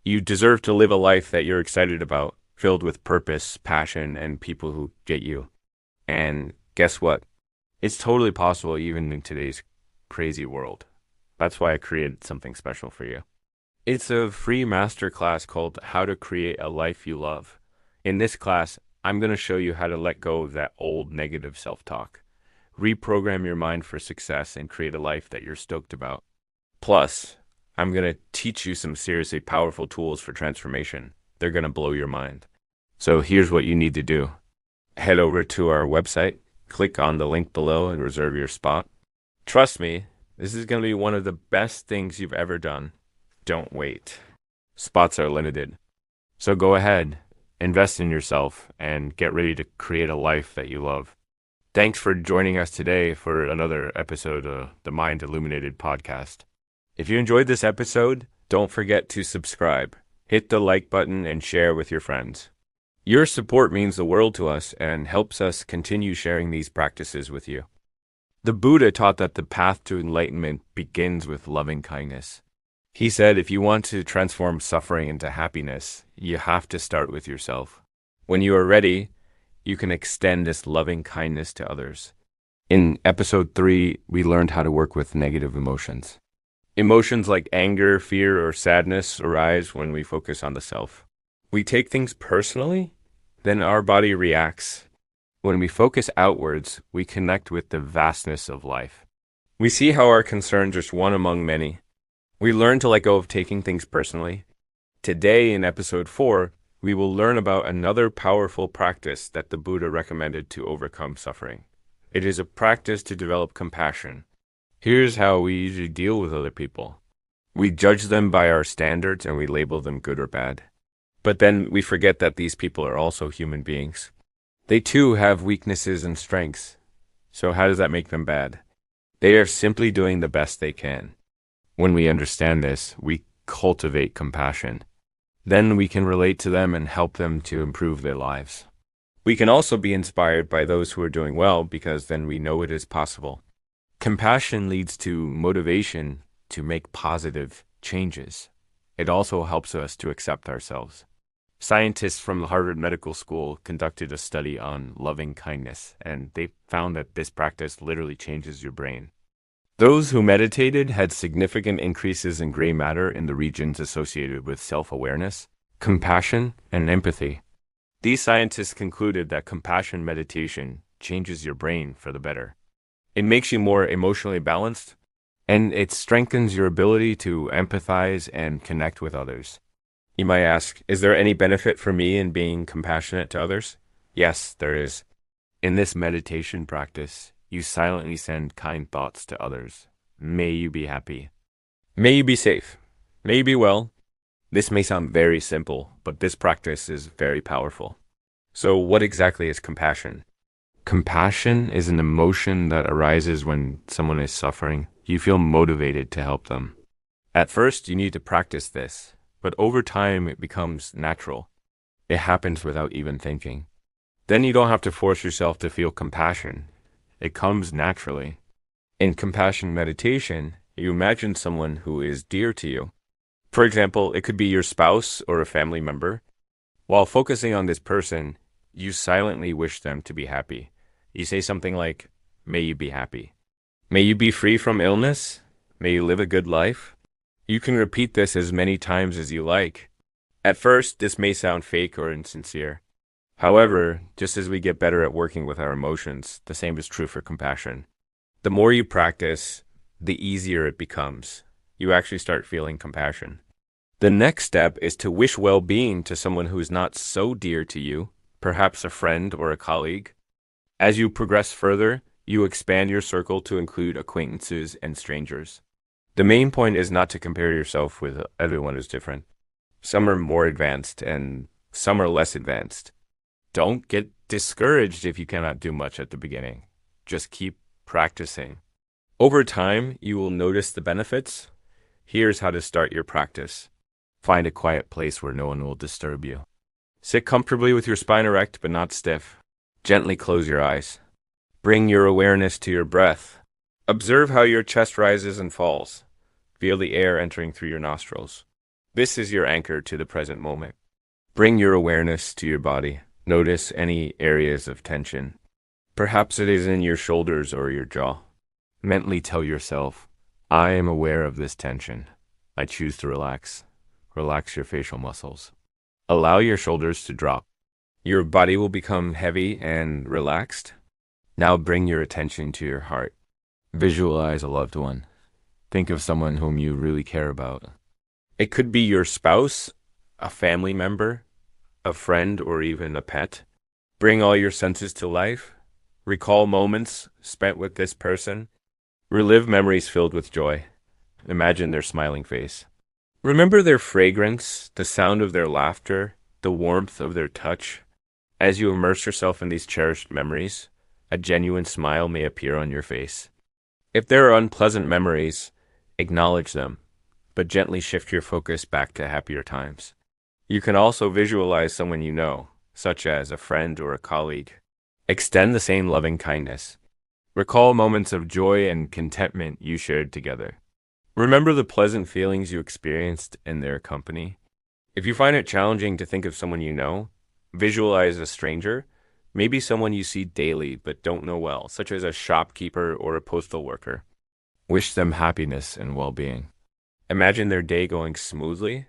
You deserve to live a life that you're excited about, filled with purpose, passion, and people who get you. And guess what? It's totally possible even in today's crazy world. That's why I created something special for you. It's a free masterclass called How to Create a Life You Love. In this class, I'm going to show you how to let go of that old negative self-talk, reprogram your mind for success, and create a life that you're stoked about. Plus, I'm going to teach you some seriously powerful tools for transformation. They're going to blow your mind. So here's what you need to do. Head over to our website, click on the link below and reserve your spot. Trust me, this is going to be one of the best things you've ever done. Don't wait. Spots are limited. So go ahead, invest in yourself, and get ready to create a life that you love. Thanks for joining us today for another episode of the Mind Illuminated podcast. If you enjoyed this episode, don't forget to subscribe. Hit the like button and share with your friends. Your support means the world to us and helps us continue sharing these practices with you. The Buddha taught that the path to enlightenment begins with loving kindness. He said if you want to transform suffering into happiness, you have to start with yourself. When you are ready, you can extend this loving kindness to others. In episode 3, we learned how to work with negative emotions. Emotions like anger, fear, or sadness arise when we focus on the self. We take things personally, then our body reacts. When we focus outwards, we connect with the vastness of life. We see how our concerns are just one among many. We learn to let go of taking things personally. Today, in episode 4, we will learn about another powerful practice that the Buddha recommended to overcome suffering. It is a practice to develop compassion. Here's how we usually deal with other people. We judge them by our standards and we label them good or bad. But then we forget that these people are also human beings. They too have weaknesses and strengths. So how does that make them bad? They are simply doing the best they can. When we understand this, we cultivate compassion. Then we can relate to them and help them to improve their lives. We can also be inspired by those who are doing well because then we know it is possible. Compassion leads to motivation to make positive changes. It also helps us to accept ourselves. Scientists from the Harvard Medical School conducted a study on loving kindness, and they found that this practice literally changes your brain. Those who meditated had significant increases in gray matter in the regions associated with self-awareness, compassion, and empathy. These scientists concluded that compassion meditation changes your brain for the better. It makes you more emotionally balanced, and it strengthens your ability to empathize and connect with others. You might ask, is there any benefit for me in being compassionate to others? Yes, there is. In this meditation practice, you silently send kind thoughts to others. May you be happy. May you be safe. May you be well. This may sound very simple, but this practice is very powerful. So what exactly is compassion? Compassion is an emotion that arises when someone is suffering. You feel motivated to help them. At first, you need to practice this, but over time it becomes natural. It happens without even thinking. Then you don't have to force yourself to feel compassion. It comes naturally. In compassion meditation, you imagine someone who is dear to you. For example, it could be your spouse or a family member. While focusing on this person, you silently wish them to be happy. You say something like, "May you be happy. May you be free from illness. May you live a good life." You can repeat this as many times as you like. At first, this may sound fake or insincere. However, just as we get better at working with our emotions, the same is true for compassion. The more you practice, the easier it becomes. You actually start feeling compassion. The next step is to wish well-being to someone who is not so dear to you, perhaps a friend or a colleague. As you progress further, you expand your circle to include acquaintances and strangers. The main point is not to compare yourself with everyone who's different. Some are more advanced and some are less advanced. Don't get discouraged if you cannot do much at the beginning. Just keep practicing. Over time, you will notice the benefits. Here's how to start your practice. Find a quiet place where no one will disturb you. Sit comfortably with your spine erect but not stiff. Gently close your eyes. Bring your awareness to your breath. Observe how your chest rises and falls. Feel the air entering through your nostrils. This is your anchor to the present moment. Bring your awareness to your body. Notice any areas of tension. Perhaps it is in your shoulders or your jaw. Mentally tell yourself, "I am aware of this tension. I choose to relax." Relax your facial muscles. Allow your shoulders to drop. Your body will become heavy and relaxed. Now bring your attention to your heart. Visualize a loved one. Think of someone whom you really care about. It could be your spouse, a family member, a friend, or even a pet. Bring all your senses to life. Recall moments spent with this person. Relive memories filled with joy. Imagine their smiling face. Remember their fragrance, the sound of their laughter, the warmth of their touch. As you immerse yourself in these cherished memories, a genuine smile may appear on your face. If there are unpleasant memories, acknowledge them, but gently shift your focus back to happier times. You can also visualize someone you know, such as a friend or a colleague. Extend the same loving kindness. Recall moments of joy and contentment you shared together. Remember the pleasant feelings you experienced in their company. If you find it challenging to think of someone you know, visualize a stranger, maybe someone you see daily but don't know well, such as a shopkeeper or a postal worker. Wish them happiness and well-being. Imagine their day going smoothly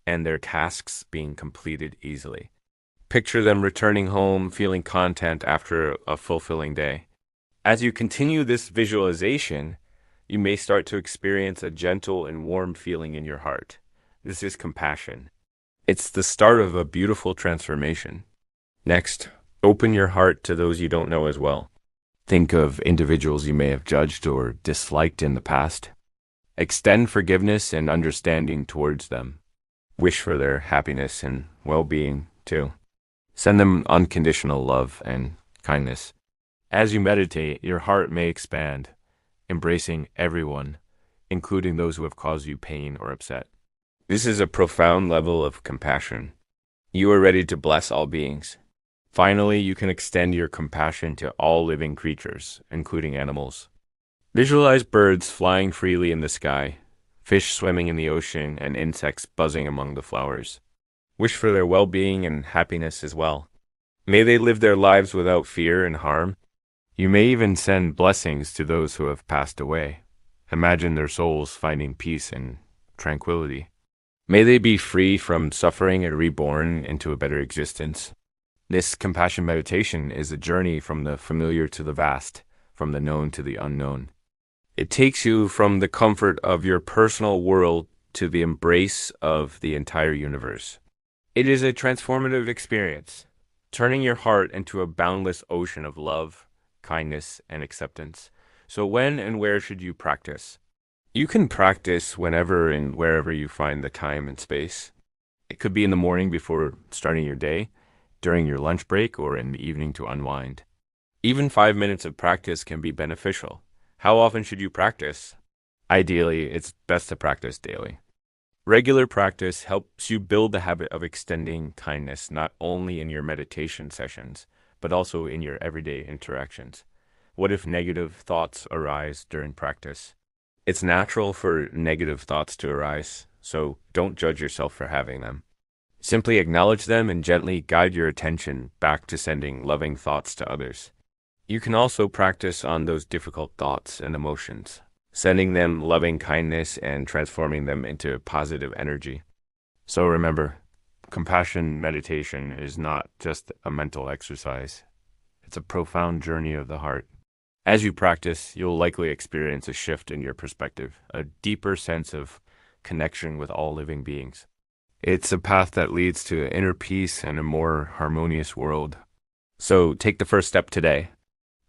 and their tasks being completed easily. Picture them returning home feeling content after a fulfilling day. As you continue this visualization, you may start to experience a gentle and warm feeling in your heart. This is compassion. It's the start of a beautiful transformation. Next, open your heart to those you don't know as well. Think of individuals you may have judged or disliked in the past. Extend forgiveness and understanding towards them. Wish for their happiness and well-being, too. Send them unconditional love and kindness. As you meditate, your heart may expand, embracing everyone, including those who have caused you pain or upset. This is a profound level of compassion. You are ready to bless all beings. Finally, you can extend your compassion to all living creatures, including animals. Visualize birds flying freely in the sky, fish swimming in the ocean, and insects buzzing among the flowers. Wish for their well-being and happiness as well. May they live their lives without fear and harm. You may even send blessings to those who have passed away. Imagine their souls finding peace and tranquility. May they be free from suffering and reborn into a better existence. This compassion meditation is a journey from the familiar to the vast, from the known to the unknown. It takes you from the comfort of your personal world to the embrace of the entire universe. It is a transformative experience, turning your heart into a boundless ocean of love, kindness, and acceptance. So when and where should you practice? You can practice whenever and wherever you find the time and space. It could be in the morning before starting your day, during your lunch break, or in the evening to unwind. Even 5 minutes of practice can be beneficial. How often should you practice? Ideally, it's best to practice daily. Regular practice helps you build the habit of extending kindness not only in your meditation sessions, but also in your everyday interactions. What if negative thoughts arise during practice? It's natural for negative thoughts to arise, so don't judge yourself for having them. Simply acknowledge them and gently guide your attention back to sending loving thoughts to others. You can also practice on those difficult thoughts and emotions, sending them loving kindness and transforming them into positive energy. So remember, compassion meditation is not just a mental exercise. It's a profound journey of the heart. As you practice, you'll likely experience a shift in your perspective, a deeper sense of connection with all living beings. It's a path that leads to inner peace and a more harmonious world. So take the first step today.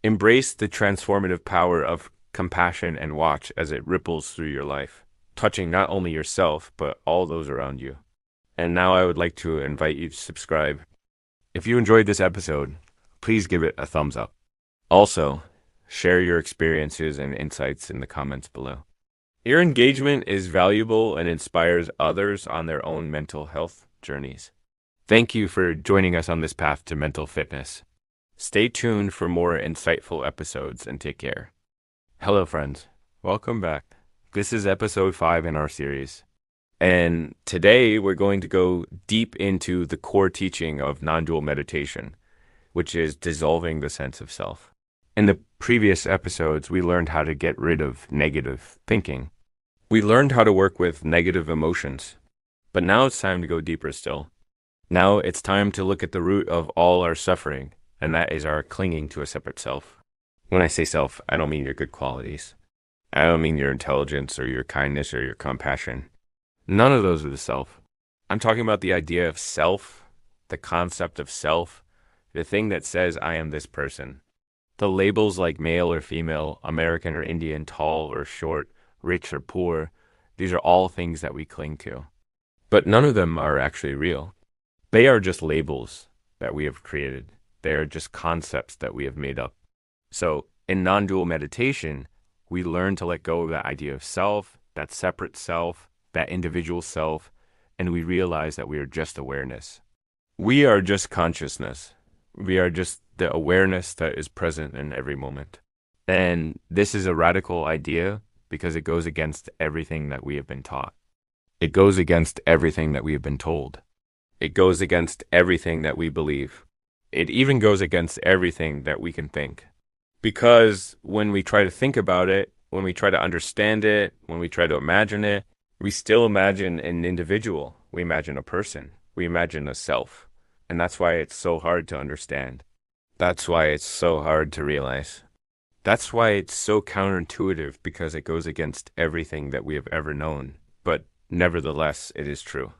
Embrace the transformative power of compassion and watch as it ripples through your life, touching not only yourself, but all those around you. And now I would like to invite you to subscribe. If you enjoyed this episode, please give it a thumbs up. Also, share your experiences and insights in the comments below. Your engagement is valuable and inspires others on their own mental health journeys. Thank you for joining us on this path to mental fitness. Stay tuned for more insightful episodes and take care. Hello, friends. Welcome back. This is episode 5 in our series. And today we're going to go deep into the core teaching of non-dual meditation, which is dissolving the sense of self. In the previous episodes, we learned how to get rid of negative thinking. We learned how to work with negative emotions. But now it's time to go deeper still. Now it's time to look at the root of all our suffering, and that is our clinging to a separate self. When I say self, I don't mean your good qualities. I don't mean your intelligence or your kindness or your compassion. None of those are the self. I'm talking about the idea of self, the concept of self, the thing that says I am this person. The labels like male or female, American or Indian, tall or short, rich or poor, these are all things that we cling to. But none of them are actually real. They are just labels that we have created. They are just concepts that we have made up. So in non-dual meditation, we learn to let go of that idea of self, that separate self, that individual self, and we realize that we are just awareness. We are just consciousness. We are just the awareness that is present in every moment. And this is a radical idea because it goes against everything that we have been taught. It goes against everything that we have been told. It goes against everything that we believe. It even goes against everything that we can think. Because when we try to think about it, when we try to understand it, when we try to imagine it, we still imagine an individual. We imagine a person. We imagine a self. And that's why it's so hard to understand. That's why it's so hard to realize. That's why it's so counterintuitive, because it goes against everything that we have ever known. But nevertheless, it is true.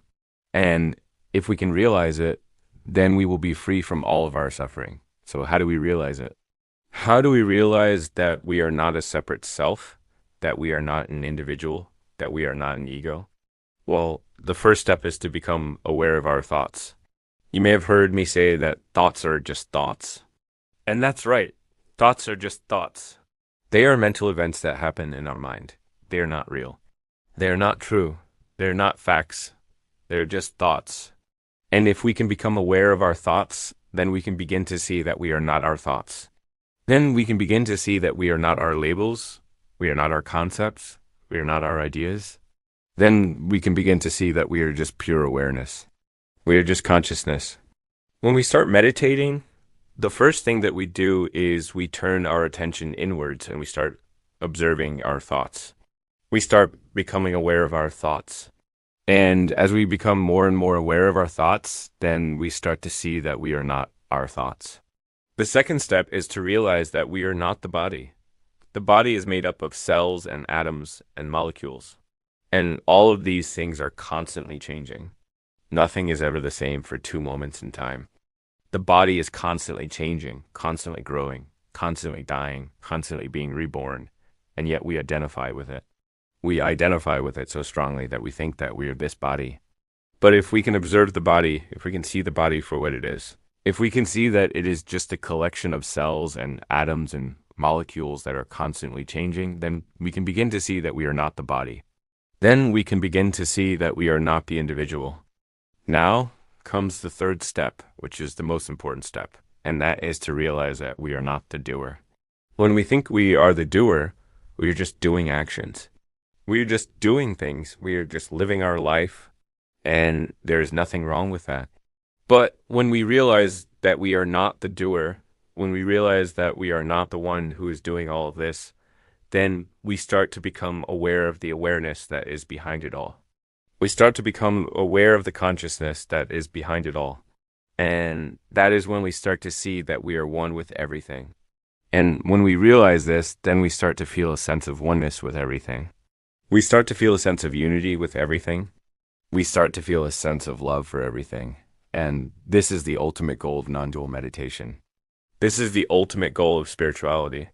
And if we can realize it, then we will be free from all of our suffering. So how do we realize it? How do we realize that we are not a separate self, that we are not an individual, that we are not an ego? Well, the first step is to become aware of our thoughts. You may have heard me say that thoughts are just thoughts. And that's right. Thoughts are just thoughts. They are mental events that happen in our mind. They are not real. They are not true. They are not facts. They are just thoughts. And if we can become aware of our thoughts, then we can begin to see that we are not our thoughts. Then we can begin to see that we are not our labels. We are not our concepts. We are not our ideas. Then we can begin to see that we are just pure awareness. We are just consciousness. When we start meditating, the first thing that we do is we turn our attention inwards and we start observing our thoughts. We start becoming aware of our thoughts. And as we become more and more aware of our thoughts, then we start to see that we are not our thoughts. The second step is to realize that we are not the body. The body is made up of cells and atoms and molecules. And all of these things are constantly changing. Nothing is ever the same for 2 moments in time. The body is constantly changing, constantly growing, constantly dying, constantly being reborn, and yet we identify with it. We identify with it so strongly that we think that we are this body. But if we can observe the body, if we can see the body for what it is, if we can see that it is just a collection of cells and atoms and molecules that are constantly changing, then we can begin to see that we are not the body. Then we can begin to see that we are not the individual. Now comes the third step, which is the most important step, and that is to realize that we are not the doer. When we think we are the doer, we are just doing actions. We are just doing things. We are just living our life, and there's nothing wrong with that. But when we realize that we are not the doer, when we realize that we are not the one who is doing all of this, then we start to become aware of the awareness that is behind it all. We start to become aware of the consciousness that is behind it all. And that is when we start to see that we are one with everything. And when we realize this, then we start to feel a sense of oneness with everything. We start to feel a sense of unity with everything. We start to feel a sense of love for everything. And this is the ultimate goal of non-dual meditation. This is the ultimate goal of spirituality.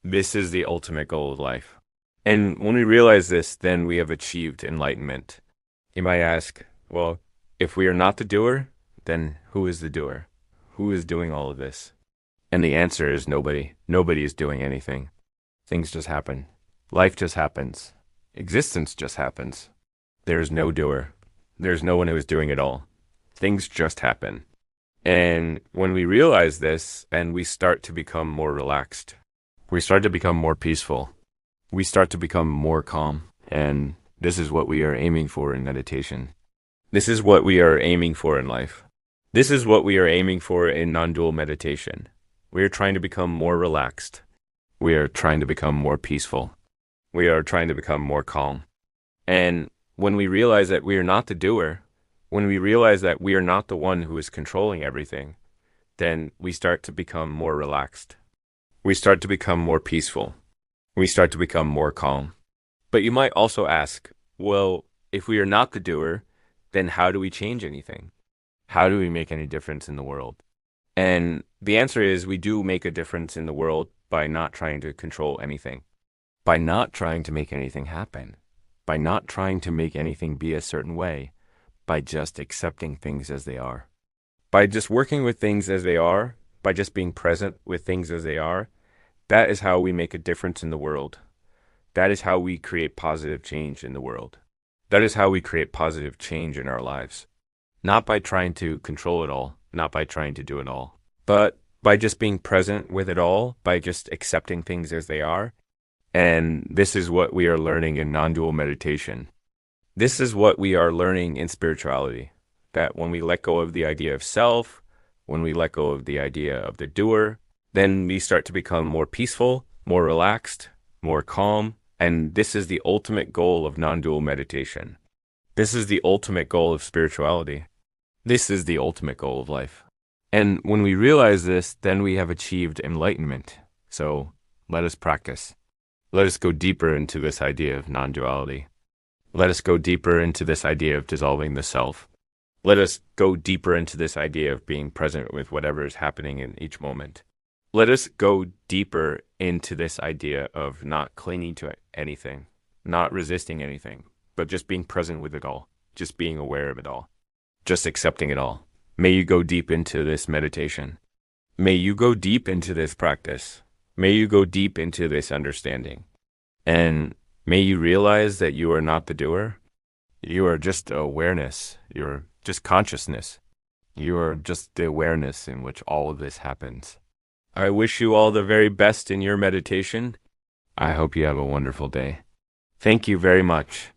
This is the ultimate goal of life. And when we realize this, then we have achieved enlightenment. You might ask, well, if we are not the doer, then who is the doer? Who is doing all of this? And the answer is nobody. Nobody is doing anything. Things just happen. Life just happens. Existence just happens. There is no doer. There's no one who is doing it all. Things just happen. And when we realize this, then we start to become more relaxed. We start to become more peaceful. We start to become more calm. And this is what we are aiming for in meditation. This is what we are aiming for in life. This is what we are aiming for in non-dual meditation. We are trying to become more relaxed. We are trying to become more peaceful. We are trying to become more calm. And when we realize that we are not the doer, when we realize that we are not the one who is controlling everything, then we start to become more relaxed. We start to become more peaceful. We start to become more calm. But you might also ask, well, if we are not the doer, then how do we change anything? How do we make any difference in the world? And the answer is we do make a difference in the world by not trying to control anything, by not trying to make anything happen, by not trying to make anything be a certain way, by just accepting things as they are. By just working with things as they are, by just being present with things as they are, that is how we make a difference in the world. That is how we create positive change in the world. That is how we create positive change in our lives. Not by trying to control it all, not by trying to do it all, but by just being present with it all, by just accepting things as they are. And this is what we are learning in non-dual meditation. This is what we are learning in spirituality, that when we let go of the idea of self, when we let go of the idea of the doer, then we start to become more peaceful, more relaxed, more calm. And this is the ultimate goal of non-dual meditation. This is the ultimate goal of spirituality. This is the ultimate goal of life. And when we realize this, then we have achieved enlightenment. So let us practice. Let us go deeper into this idea of non-duality. Let us go deeper into this idea of dissolving the self. Let us go deeper into this idea of being present with whatever is happening in each moment. Let us go deeper into this idea of not clinging to anything, not resisting anything, but just being present with it all, just being aware of it all, just accepting it all. May you go deep into this meditation. May you go deep into this practice. May you go deep into this understanding. And may you realize that you are not the doer. You are just awareness. You're just consciousness. You are just the awareness in which all of this happens. I wish you all the very best in your meditation. I hope you have a wonderful day. Thank you very much.